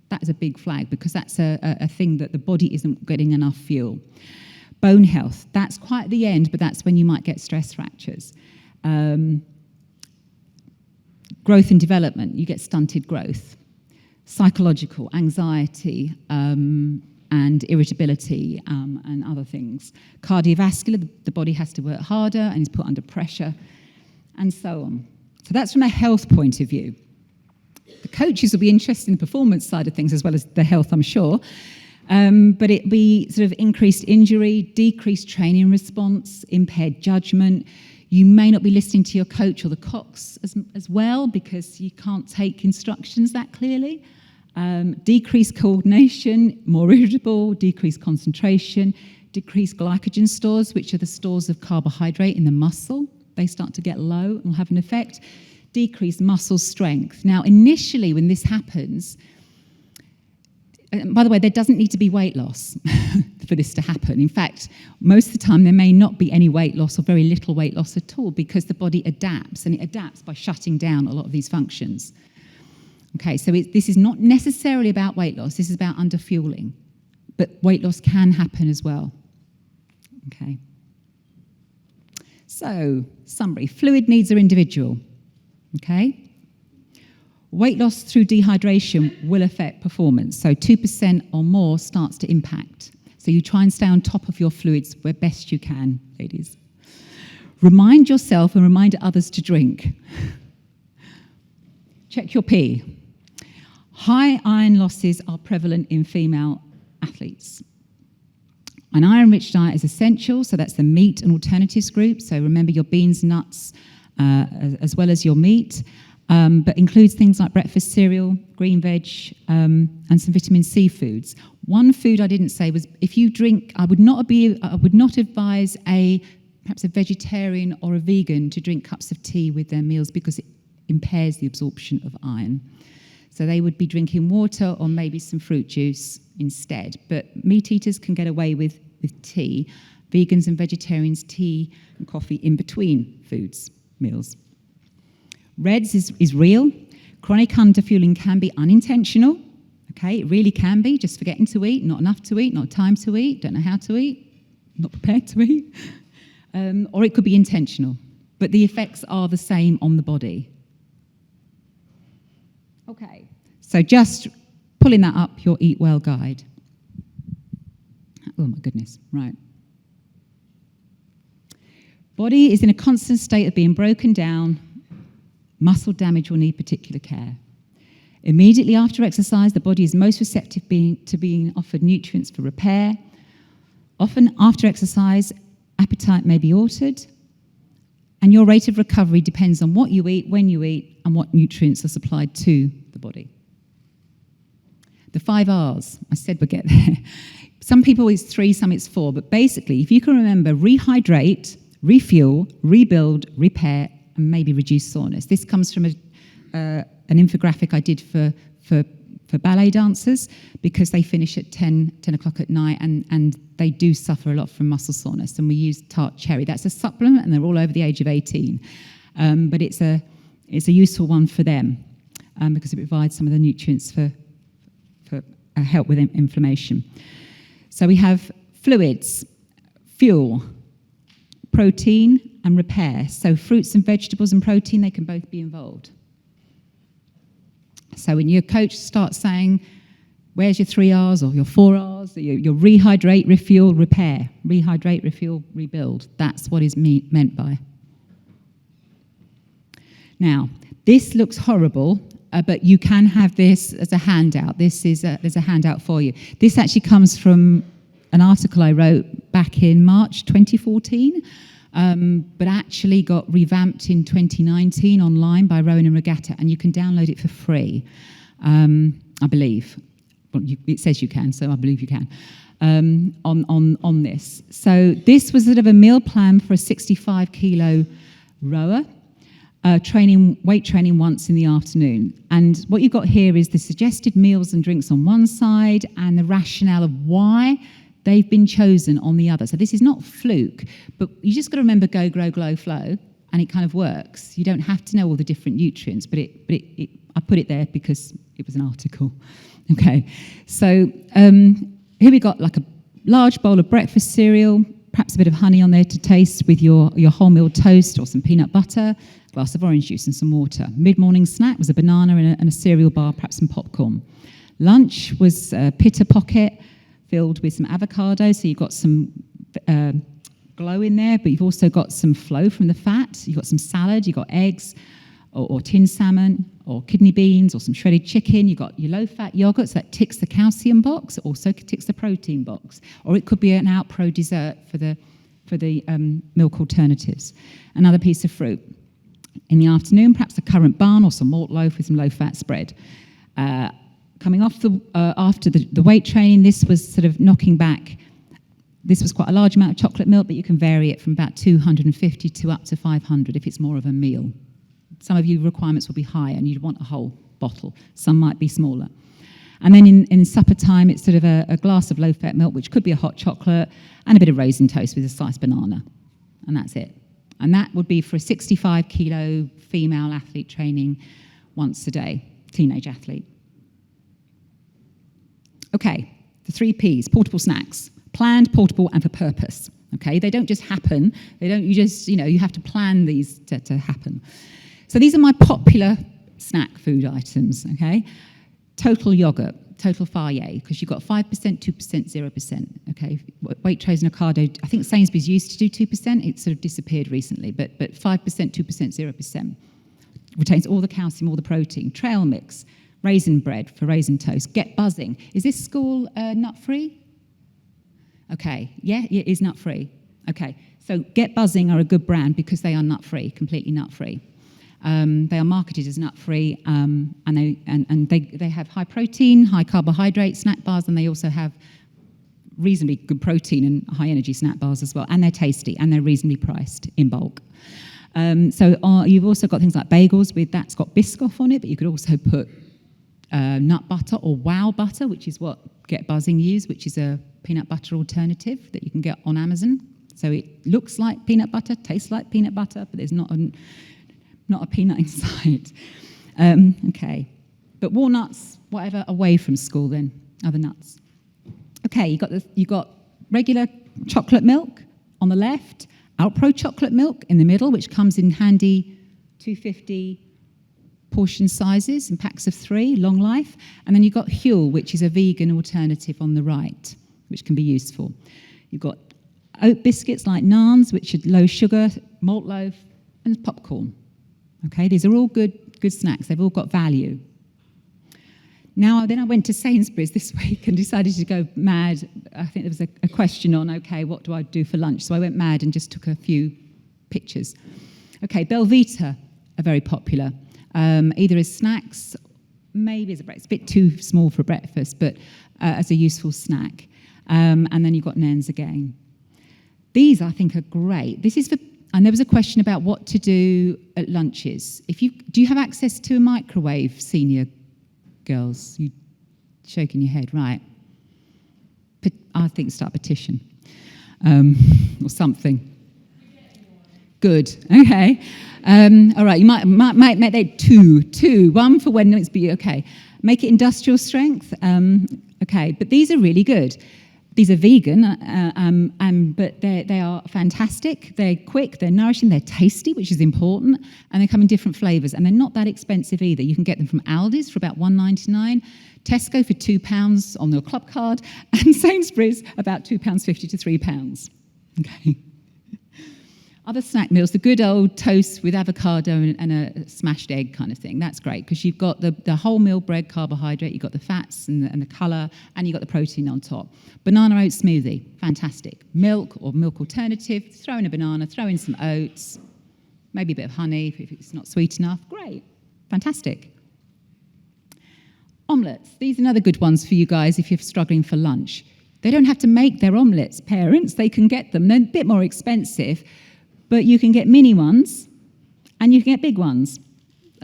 That is a big flag, because that's a thing that the body isn't getting enough fuel. Bone health, that's quite at the end, but that's when you might get stress fractures. Growth and development, you get stunted growth. Psychological, anxiety, and irritability, and other things. Cardiovascular, the body has to work harder and is put under pressure, and so on. So that's from a health point of view. The coaches will be interested in the performance side of things as well as the health, I'm sure. But it'd be sort of increased injury, decreased training response, impaired judgment. You may not be listening to your coach or the cox as well, because you can't take instructions that clearly. Decreased coordination, more irritable, decreased concentration, decreased glycogen stores, which are the stores of carbohydrate in the muscle. They start to get low and will have an effect. Decreased muscle strength. Now, initially, when this happens, and by the way, there doesn't need to be weight loss for this to happen. In fact, most of the time, there may not be any weight loss or very little weight loss at all, because the body adapts, and it adapts by shutting down a lot of these functions. Okay, so this is not necessarily about weight loss. This is about underfueling. But weight loss can happen as well. Okay. So, summary. Fluid needs are individual. Okay. Weight loss through dehydration will affect performance. So 2% or more starts to impact. So you try and stay on top of your fluids where best you can, ladies. Remind yourself and remind others to drink. Check your pee. High iron losses are prevalent in female athletes. An iron-rich diet is essential, so that's the meat and alternatives group. So remember your beans, nuts, as well as your meat, but includes things like breakfast cereal, green veg, and some vitamin C foods. One food I didn't say was, if you drink, I would not advise a perhaps a vegetarian or a vegan to drink cups of tea with their meals because it impairs the absorption of iron. So they would be drinking water or maybe some fruit juice instead. But meat eaters can get away with tea. Vegans and vegetarians, tea and coffee in between meals. REDS is real. Chronic underfueling can be unintentional. Okay, it really can be, just forgetting to eat, not enough to eat, not time to eat, don't know how to eat, not prepared to eat. Or it could be intentional, but the effects are the same on the body. Okay, so just pulling that up, your Eat Well guide. Oh my goodness, right. Body is in a constant state of being broken down. Muscle damage will need particular care. Immediately after exercise, the body is most receptive to being offered nutrients for repair. Often after exercise, appetite may be altered, and your rate of recovery depends on what you eat, when you eat, and what nutrients are supplied to the body. The 5 R's, I said we'll get there. Some people it's 3, some it's 4, but basically, if you can remember, rehydrate, refuel, rebuild, repair, and maybe reduce soreness. This comes from an infographic I did for ballet dancers because they finish at 10 o'clock at night and they do suffer a lot from muscle soreness, and we use tart cherry. That's a supplement and they're all over the age of 18. But it's a useful one for them because it provides some of the nutrients for help with inflammation. So we have fluids, fuel, protein and repair. So fruits and vegetables and protein, they can both be involved. So when your coach starts saying, where's your 3 R's or your 4 R's, your rehydrate, refuel, repair, rehydrate, refuel, rebuild, that's what is meant by. Now, this looks horrible, but you can have this as a handout. There's a handout for you. This actually comes from an article I wrote back in March 2014, but actually got revamped in 2019 online by Rowan and Regatta, and you can download it for free, I believe. Well, it says you can, so I believe you can, on this. So this was sort of a meal plan for a 65-kilo rower, weight training once in the afternoon. And what you've got here is the suggested meals and drinks on one side and the rationale of why they've been chosen on the other. So this is not fluke, but you just got to remember go, grow, glow, flow, and it kind of works. You don't have to know all the different nutrients, but I put it there because it was an article. Okay, so here we got like a large bowl of breakfast cereal, perhaps a bit of honey on there to taste with your wholemeal toast or some peanut butter, a glass of orange juice and some water. Mid-morning snack was a banana and a cereal bar, perhaps some popcorn. Lunch was a pita pocket filled with some avocado, so you've got some glow in there, but you've also got some flow from the fat. You've got some salad, you've got eggs or tinned salmon or kidney beans or some shredded chicken. You've got your low-fat yogurt, so that ticks the calcium box. It also ticks the protein box. Or it could be an out-pro dessert for the milk alternatives. Another piece of fruit. In the afternoon, perhaps a currant bun or some malt loaf with some low-fat spread. Coming off after the weight training, this was sort of knocking back. This was quite a large amount of chocolate milk, but you can vary it from about 250 to up to 500 if it's more of a meal. Some of your requirements will be higher and you'd want a whole bottle. Some might be smaller. And then in supper time, it's sort of a glass of low-fat milk, which could be a hot chocolate, and a bit of raisin toast with a sliced banana. And that's it. And that would be for a 65-kilo female athlete training once a day, teenage athlete. Okay, the 3 Ps, portable snacks. Planned, portable, and for purpose. Okay, they don't just happen. You have to plan these to happen. So these are my popular snack food items, okay? Total yogurt, total Fage, because you've got 5%, 2%, 0%, okay? Waitrose and Ocado, I think Sainsbury's used to do 2%. It sort of disappeared recently, but 5%, 2%, 0%. Retains all the calcium, all the protein. Trail mix, raisin bread for raisin toast. Get Buzzing. Is this school nut-free? Okay, yeah, it is nut-free. Okay, so Get Buzzing are a good brand because they are nut-free, completely nut-free. They are marketed as nut-free, and they have high protein, high carbohydrate snack bars, and they also have reasonably good protein and high energy snack bars as well, and they're tasty and they're reasonably priced in bulk. You've also got things like bagels that's got Biscoff on it, but you could also put nut butter or wow butter, which is what Get Buzzing use, which is a peanut butter alternative that you can get on Amazon. So it looks like peanut butter, tastes like peanut butter, but there's not a peanut inside. Okay, but walnuts, whatever, away from school then, other nuts. Okay, you got regular chocolate milk on the left, Alpro chocolate milk in the middle, which comes in handy 250 portion sizes and packs of 3, long life. And then you've got Huel, which is a vegan alternative on the right, which can be useful. You've got oat biscuits like Naans, which are low sugar, malt loaf, and popcorn. Okay, these are all good snacks. They've all got value. Then I went to Sainsbury's this week and decided to go mad. I think there was a question on, okay, what do I do for lunch? So I went mad and just took a few pictures. Okay, Belvita are very popular, either as snacks, maybe as a breakfast. It's a bit too small for breakfast, but as a useful snack. And then you've got Nens again. These, I think, are great. And there was a question about what to do at lunches. Do you have access to a microwave, senior girls? You shaking your head, right? I think start a petition or something. Good. Okay. All right. You might make that two. One for when it's okay. Make it industrial strength. Okay. But these are really good. These are vegan, but they are fantastic. They're quick, they're nourishing, they're tasty, which is important, and they come in different flavours, and they're not that expensive either. You can get them from Aldi's for about £1.99, Tesco for £2 on your club card, and Sainsbury's about £2.50 to £3. Okay. Other snack meals, the good old toast with avocado and a smashed egg kind of thing. That's great because you've got the wholemeal bread carbohydrate, you've got the fats and the colour, and you've got the protein on top. Banana oat smoothie, fantastic. Milk or milk alternative, throw in a banana, throw in some oats, maybe a bit of honey if it's not sweet enough. Great, fantastic. Omelettes, these are another good ones for you guys if you're struggling for lunch. They don't have to make their omelettes, parents. They can get them. They're a bit more expensive, but you can get mini ones and you can get big ones.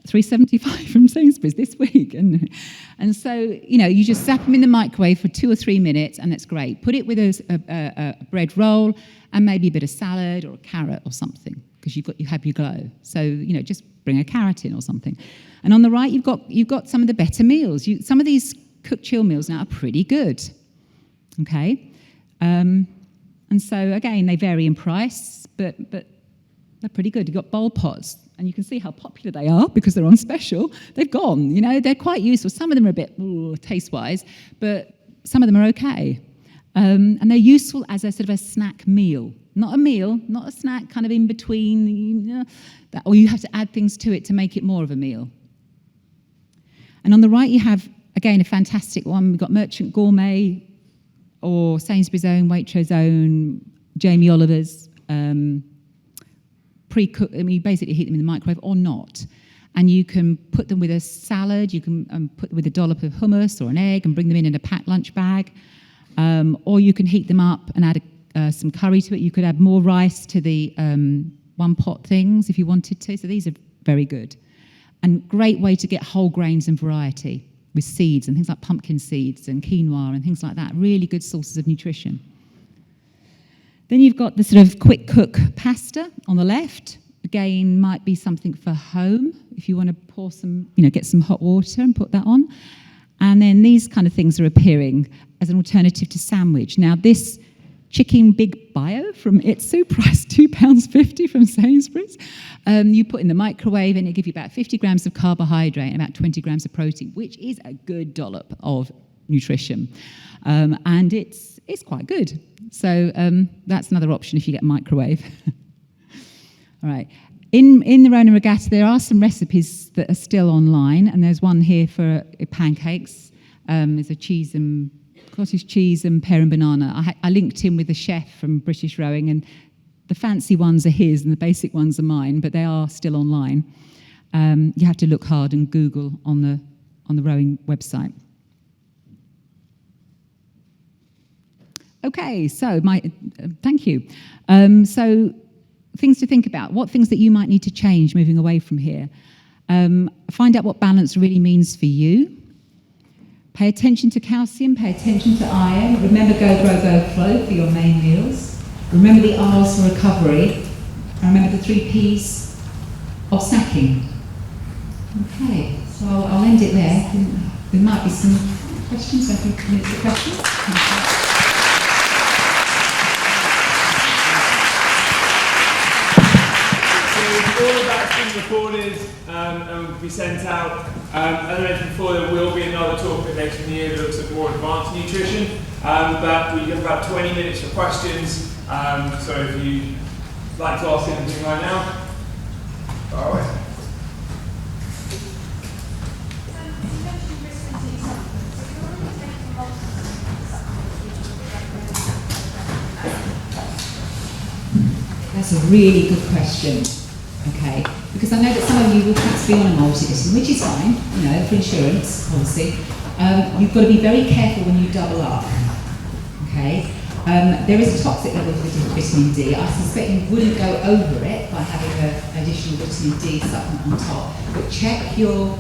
£3.75 from Sainsbury's this week. And so, you just zap them in the microwave for 2 or 3 minutes and that's great. Put it with a bread roll and maybe a bit of salad or a carrot or something because you have your glow. So, just bring a carrot in or something. And on the right, you've got some of the better meals. Some of these cooked chill meals now are pretty good. Okay? And so, again, they vary in price, but they're pretty good. You've got bowl pots, and you can see how popular they are because they're on special. They've gone, they're quite useful. Some of them are a bit taste-wise, but some of them are okay. And they're useful as a sort of a snack meal. Not a meal, not a snack kind of in between, or you have to add things to it to make it more of a meal. And on the right, you have, again, a fantastic one. We've got Merchant Gourmet, or Sainsbury's own, Waitrose own, Jamie Oliver's, pre-cooked. You basically heat them in the microwave or not. And you can put them with a salad, you can put them with a dollop of hummus or an egg and bring them in a packed lunch bag. Or you can heat them up and add some curry to it. You could add more rice to the one-pot things if you wanted to. So these are very good. And great way to get whole grains and variety with seeds and things like pumpkin seeds and quinoa and things like that. Really good sources of nutrition. Then you've got the sort of quick cook pasta on the left. Again, might be something for home if you want to pour some, get some hot water and put that on. And then these kind of things are appearing as an alternative to sandwich. Now, this chicken big bio from Itsu, priced £2.50 from Sainsbury's. You put in the microwave and it gives you about 50 grams of carbohydrate and about 20 grams of protein, which is a good dollop of nutrition. And it's quite good. So that's another option if you get a microwave. All right. In the Rona Regatta, there are some recipes that are still online, and there's one here for pancakes. There's a cottage cheese and pear and banana. I linked in with the chef from British Rowing, and the fancy ones are his and the basic ones are mine, but they are still online. You have to look hard and Google on the Rowing website. Okay, so thank you. So things to think about. What things that you might need to change moving away from here? Find out what balance really means for you. Pay attention to calcium, pay attention to iron. Remember Go, Grow, Go, Flow for your main meals. Remember the R's for recovery. And remember the 3 P's of snacking. Okay, so I'll end it there. There might be some questions, so a few minutes for questions. All of that's been recorded and will be sent out. As I mentioned before, there will be another talk a bit later in the year that looks at more advanced nutrition. But we have about 20 minutes for questions. So if you'd like to ask anything right now, fire away. That's a really good question. Okay, because I know that some of you will perhaps be on a multivitamin, which is fine, you know, for insurance policy. You've got to be very careful when you double up. Okay, there is a toxic level of vitamin D. I suspect you wouldn't go over it by having an additional vitamin D supplement on top. But check your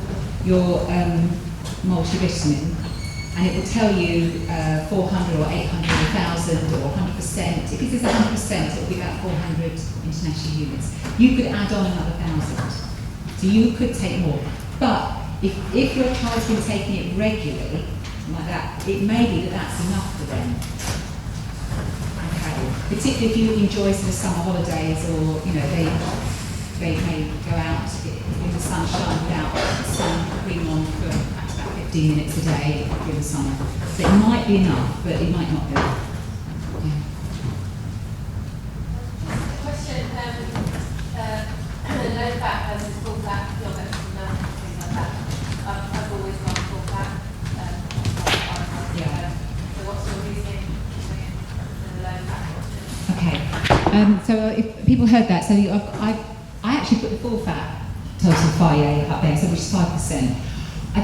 multivitamin, and it will tell you 400 or 800, 1,000 or 100%. If it is 100%, it will be about 400 international units. You could add on another 1,000. So you could take more. But if your child's been taking it regularly, like that, it may be that that's enough for them. Okay. Particularly if you enjoy sort of summer holidays, or you know they may go out in the sunshine without sun cream on for perhaps about 15 minutes a day during the summer. So it might be enough, but it might not be. Question, low fat versus full fat yogurt and milk and things like that. I've always gone full fat. Yeah. So what's your reasoning for the low fat option? Okay. So if people heard that, so I actually put the full fat total Faye up there, so which is 5%. I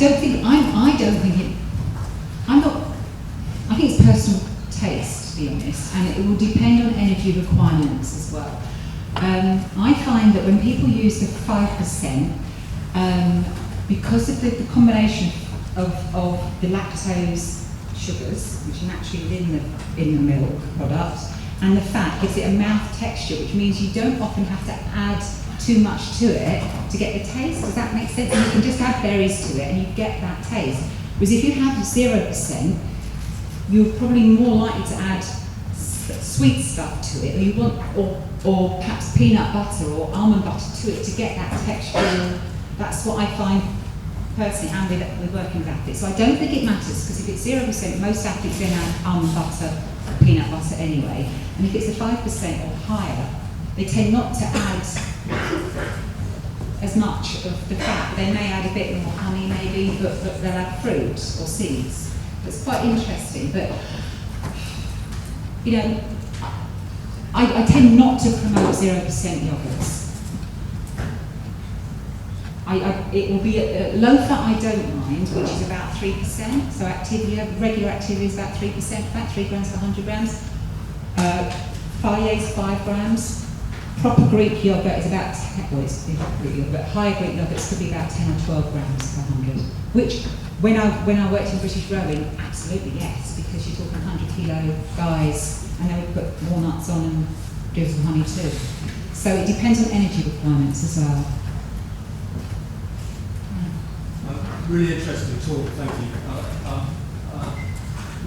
think it's personal taste, to be honest, and it will depend on energy requirements as well. I find that when people use the 5%, because of the combination of the lactose sugars, which are naturally in the milk product, and the fat gives it a mouth texture, which means you don't often have to add too much to it to get the taste. Does that make sense? And you can just add berries to it and you get that taste. Whereas if you have 0%, you're probably more likely to add sweet stuff to it, or perhaps peanut butter or almond butter to it to get that texture. That's what I find personally, and with working with athletes. So I don't think it matters, because if it's 0%, most athletes then add almond butter or peanut butter anyway. And if it's a 5% or higher, they tend not to add as much of the fat. They may add a bit more honey maybe, but they'll add fruit or seeds. It's quite interesting, but you know, I tend not to promote 0% yogurts. It will be low fat, I don't mind, which is about 3%. So regular activity is about 3% fat, 3 grams per 100 grams. Faye is 5 grams. Proper Greek yogurt is about 10, well, it's not Greek yogurt, but higher Greek yogurts could be about 10 or 12 grams per 100. Which, when I worked in British rowing, absolutely yes, because you're talking 100 kilo guys, and they would put walnuts on and do some honey too. So it depends on energy requirements as well. Really interesting talk, thank you.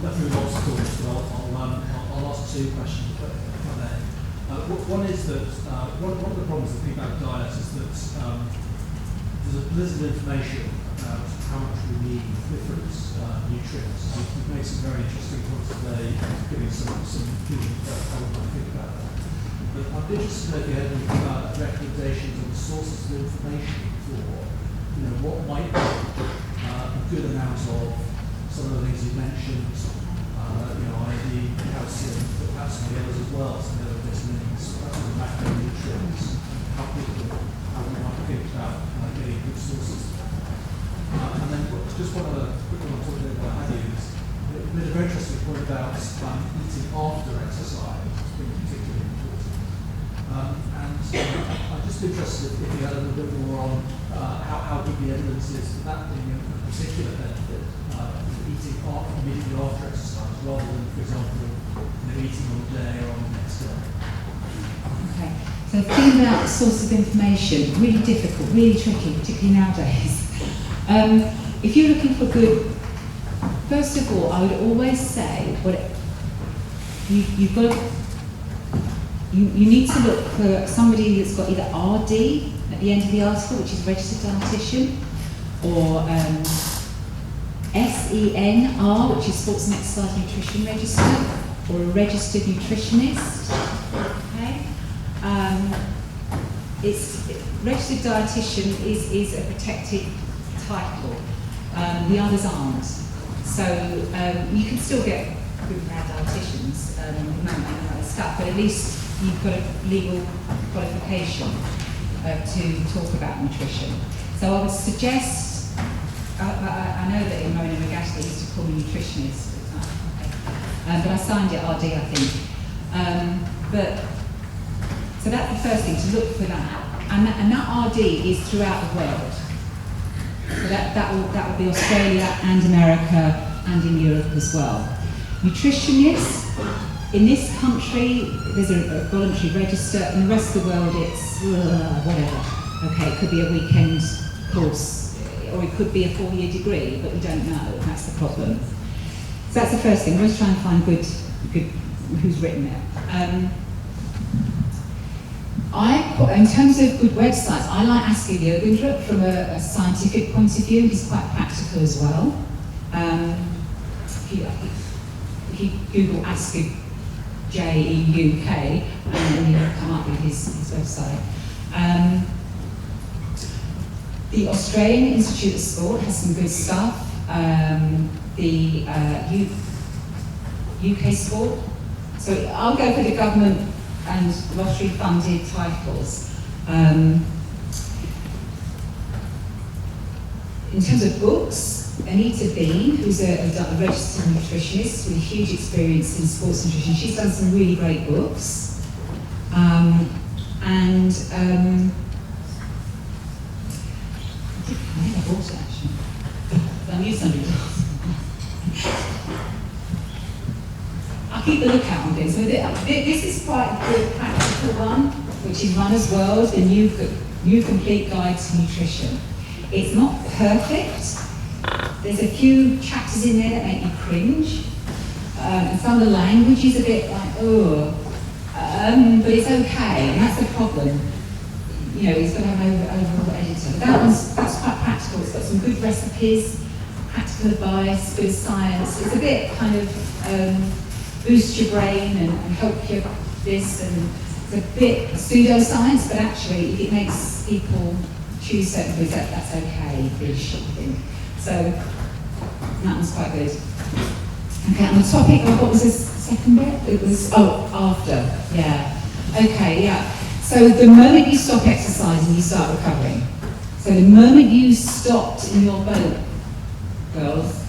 Went through lots of talks, but I'll ask 2 questions if I may. One is that one of the problems with people about diet is that there's a blizzard of information about how much we need different nutrients. You've made some very interesting points today, giving some people how we might think about that. But I'd be interested to know if you had any recommendations on the sources of information for, you know, what might be a good amount of some of the things you mentioned, you know, i.e. calcium, but perhaps some of the others as well, some of the other vitamins, perhaps the macronutrients, how we might think about getting good sources. And then just one other quick one I'm talking about ideas. You made a very interesting point about eating just interested if you had a little bit more on how good the evidence is for that being a particular benefit, eating immediately after exercise, rather than, for example, eating on the day or on the next day. Okay. So the thing about the source of information, really difficult, really tricky, particularly nowadays. If you're looking for good, first of all, I would always say, you've got to, you need to look for somebody that's got either RD at the end of the article, which is registered dietitian, or SENR, which is Sports and Exercise Nutrition Register, or a registered nutritionist. Okay, registered dietitian is a protected title. The others aren't. So you can still get good and bad dietitians and that stuff, but at least you've got a legal qualification to talk about nutrition. So I would suggest, I know that in Mona McGash they used to call me nutritionist, but I signed it RD, I think. So that's the first thing, to look for that. And that RD is throughout the world. So that will be Australia and America and in Europe as well. Nutritionists, in this country, there's a voluntary register. In the rest of the world, it's whatever. Okay, it could be a weekend course, or it could be a 4-year degree, but we don't know. That's the problem. So that's the first thing. Always try and find good who's written it. In terms of good websites, I like Asker Jørgendrup from a scientific point of view. He's quite practical as well. If you Google Asker JEUK, and then you'll come up with his website. The Australian Institute of Sport has some good stuff. The UK Sport. So I'll go for the government and lottery-funded titles. In terms of books, Anita Bean, who's a registered nutritionist with a huge experience in sports nutrition, she's done some really great books. I think I bought it actually. I'm using it. I'll keep a lookout on this. So this is quite a good practical one, which is Runner's World, the new complete guide to nutrition. It's not perfect. There's a few chapters in there that make you cringe. And some of the language is a bit like, but it's okay, and that's the problem. You know, it's got to have an overall editor. That's quite practical. It's got some good recipes, practical advice, good science. It's a bit kind of boost your brain and help you this, and it's a bit pseudoscience, but actually if it makes people choose certain foods, that's okay-ish, I think. So that was quite good. Okay, on the topic of, what was this second bit? It was, after, yeah. Okay, yeah. So the moment you stop exercising, you start recovering. So the moment you stopped in your boat, girls,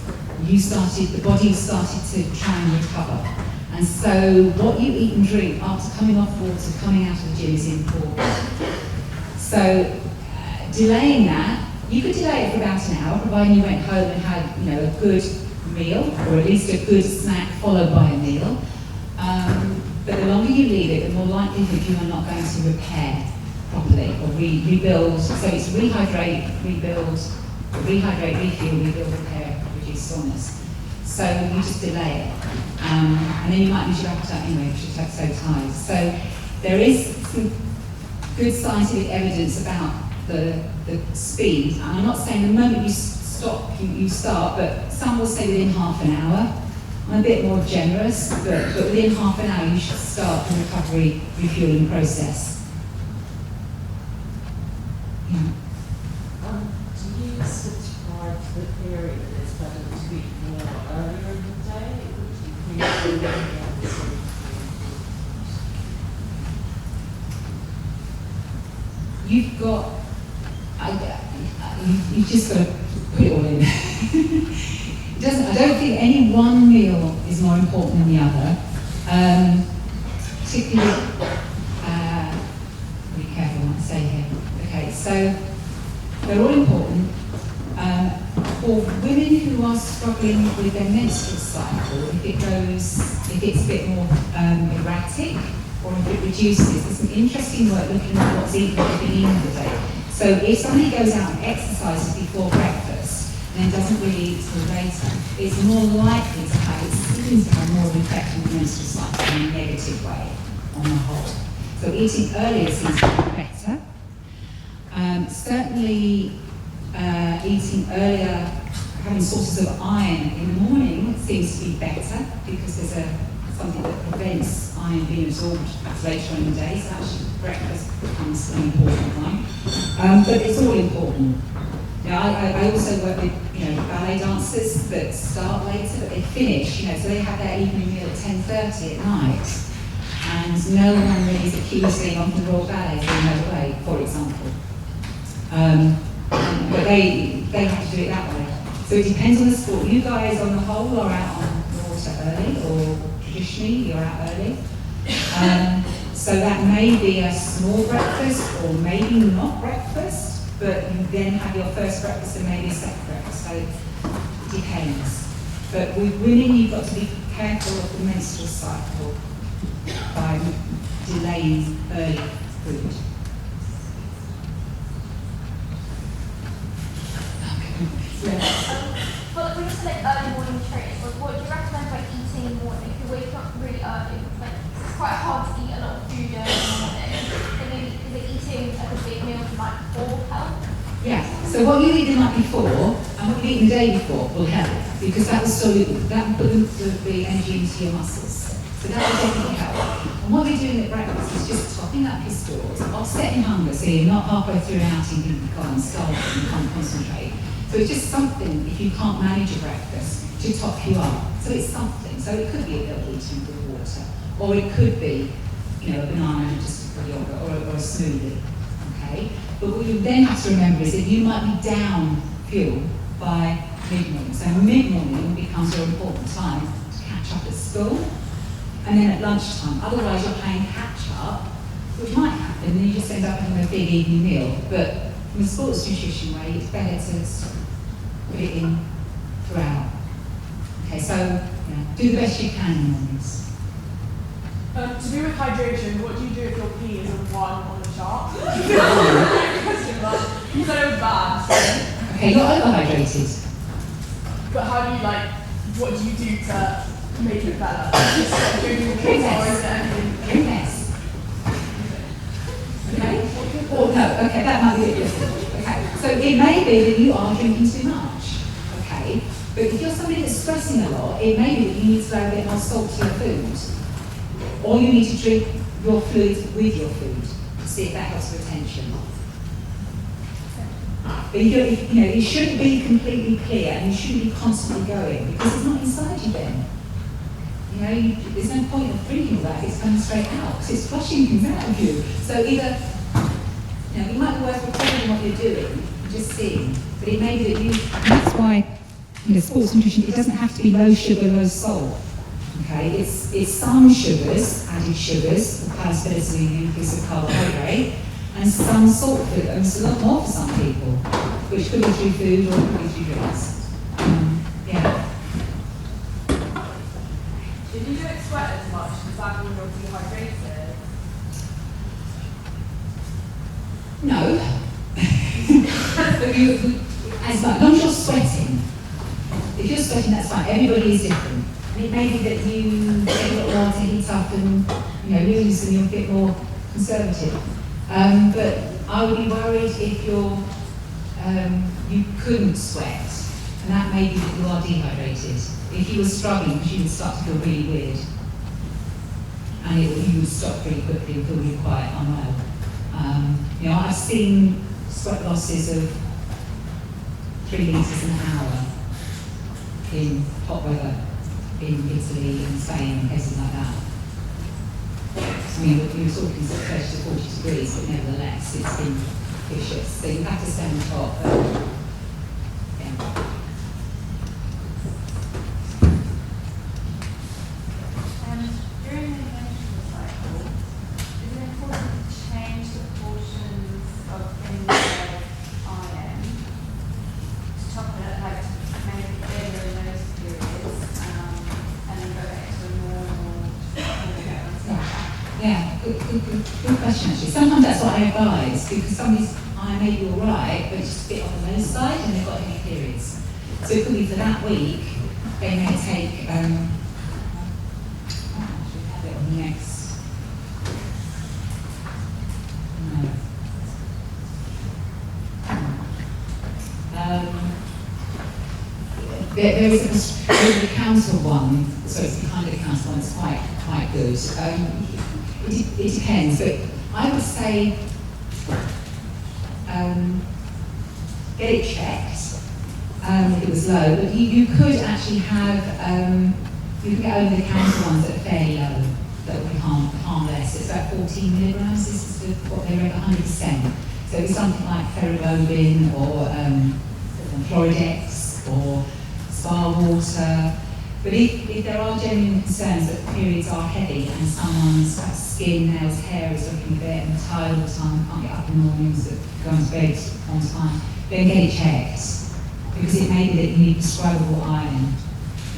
the body started to try and recover. And so what you eat and drink after coming off water, coming out of the gym is important. So delaying that, you could delay it for about an hour, providing you went home and had, a good meal, or at least a good snack followed by a meal. But the longer you leave it, the more likelihood you are not going to repair properly or rebuild. So it's rehydrate, rebuild, refuel, rebuild, repair, reduce soreness. So you just delay it. And then you might lose your appetite anyway because you're so tired. So there is some good scientific evidence about the speed. And I'm not saying the moment you stop, you start, but some will say within half an hour. I'm a bit more generous, but within half an hour you should start the recovery refueling process. Yeah. Do you subscribe to the theory that it's better to eat more earlier in the day? Or do you think You've got, you've just got to put it all in. I don't think any one meal is more important than the other. Particularly, be careful what I say here. so they're all important. For women who are struggling with their menstrual cycle, if it's a bit more erratic, or if it reduces, there's some interesting work looking at what's eaten at the beginning of the day. So if somebody goes out and exercises before breakfast and then doesn't really eat till later, it's more likely to have, it seems to have more of an effect on the menstrual cycle in a negative way on the whole. So eating earlier seems to be better. Certainly eating earlier, having sources of iron in the morning seems to be better because there's something that prevents iron being absorbed later in the day, so actually breakfast becomes an important one. But it's all important. Now, I also work with ballet dancers that start later, but they finish, so they have their evening meal at 10:30 at night, and no one really is accusing of the Royal Ballet of being overweight, for example. But they have to do it that way. So it depends on the sport. You guys on the whole are out on the water early, or traditionally you're out early. So that may be a small breakfast or maybe not breakfast, but you then have your first breakfast and maybe a second breakfast. So it depends. But with women, you've got to be careful of the menstrual cycle by delaying early food. But when you say early morning training, what do you recommend by eating in the morning? If you're waking up really early, it's quite hard to eat a lot of food early in the morning. So maybe is it eating a big meal the night before help? Yeah, so what you eat the night before and what you eat the day before will help, because that will put the energy into your muscles. So that will definitely help. And what we're doing at breakfast is just topping up your stores, offsetting hunger, so you're not halfway through an outing and you've gone starving and you can't concentrate. So it's just something, if you can't manage a breakfast, to top you up. So it's something. So it could be a little eating with water, or it could be, a banana and just a yogurt, or a smoothie. Okay? But what you then have to remember is that you might be down fuel by mid-morning. So mid-morning becomes your important time to catch up at school, and then at lunchtime. Otherwise you're playing catch up, which might happen, and you just end up having a big evening meal. But from a sports nutrition way, it's better to put it in throughout. Okay, so do the best you can in the mornings. To do with hydration, what do you do if your pee is a 1 on the chart? Question mark. You said it was bad. So. Okay, you're overhydrated. But how do you what do you do to make it better? Just stop drinking water or is there anything? Drink less. Okay? Or no, okay, that might be it. Okay, so it may be that you are drinking too much. Okay? But if you're somebody that's stressing a lot, it may be that you need to add a bit more salt to your food. Or you need to drink your fluids with your food to see if that helps with retention. But it shouldn't be completely clear, and you shouldn't be constantly going, because it's not inside you then. There's no point of drinking that, it's coming straight out, because it's flushing things out of you. So either, it might be worth recording what you're doing, and just seeing, but it may be that you... That's why, sports nutrition, it doesn't have to be low sugar, low salt. Okay, it's some sugars, added sugars, the palatability and increase of carbohydrate, and some salt food, and it's a lot more for some people, which could be through food or could be through drinks. Yeah. If you don't sweat as much, does that mean you're dehydrated? No. But as long as you're sweating, if you're sweating, that's fine. Everybody is different. And it may be that you get a little while to heat up and lose and you're a bit more conservative. But I would be worried if you couldn't sweat, and that may be that you are dehydrated. If you were struggling, because you would start to feel really weird, and you would stop really quickly and feel really quite unwell. I've seen sweat losses of 3 litres an hour in hot weather in Italy and Spain and places like that. We were talking sort of 30 to 40 degrees, but nevertheless, it's been vicious. So you have to stay on top. During the menstrual cycle, is it important to change the portions of things Good question, actually. Sometimes that's what I advise, because somebody's eye may be all right, but it's just a bit on the low side, and they've got heavy periods. So it could be for that week, they may take, oh, actually, we have it on the next. No. There is a council one, so it's behind the council one, it's quite good. It depends, but I would say get it checked if it was low, but you could actually have, you can get over the counter ones that are fairly low, that will be harmless. It's about 14 milligrams, this is what they rate 100%. So it's something like ferrobin or Floridex or spa water. But if there are genuine concerns that periods are heavy and someone's skin, nails, hair is looking a bit and tired all the time, can't get up in the mornings, go to bed on time, then get it checked. Because it may be that you need prescribable iron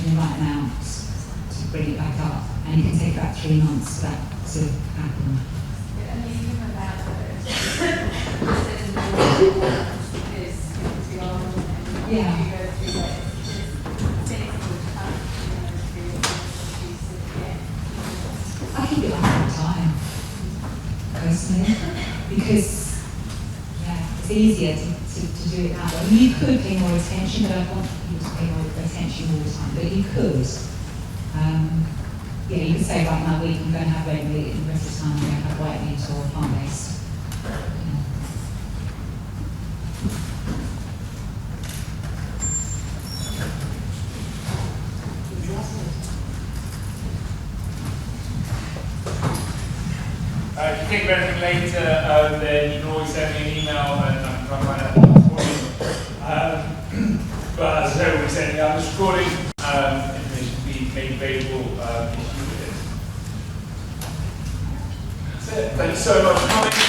in the right amount to bring it back up. And it can take about 3 months for that to happen. And even about Yeah. I keep it like all the time, personally, because it's easier to do it that way. I mean, you could pay more attention, but I don't want you to pay more attention all the time, but you could. You could say, right, my week I'm going to have red meat, and the rest of the time I'm going to have white meat or plant-based. If you think of anything later, then you can always send me an email and I can try and find out more for you. But as I said, we'll be sending out this recording. Information will be made available if you need it. That's it. Thank you so much for coming.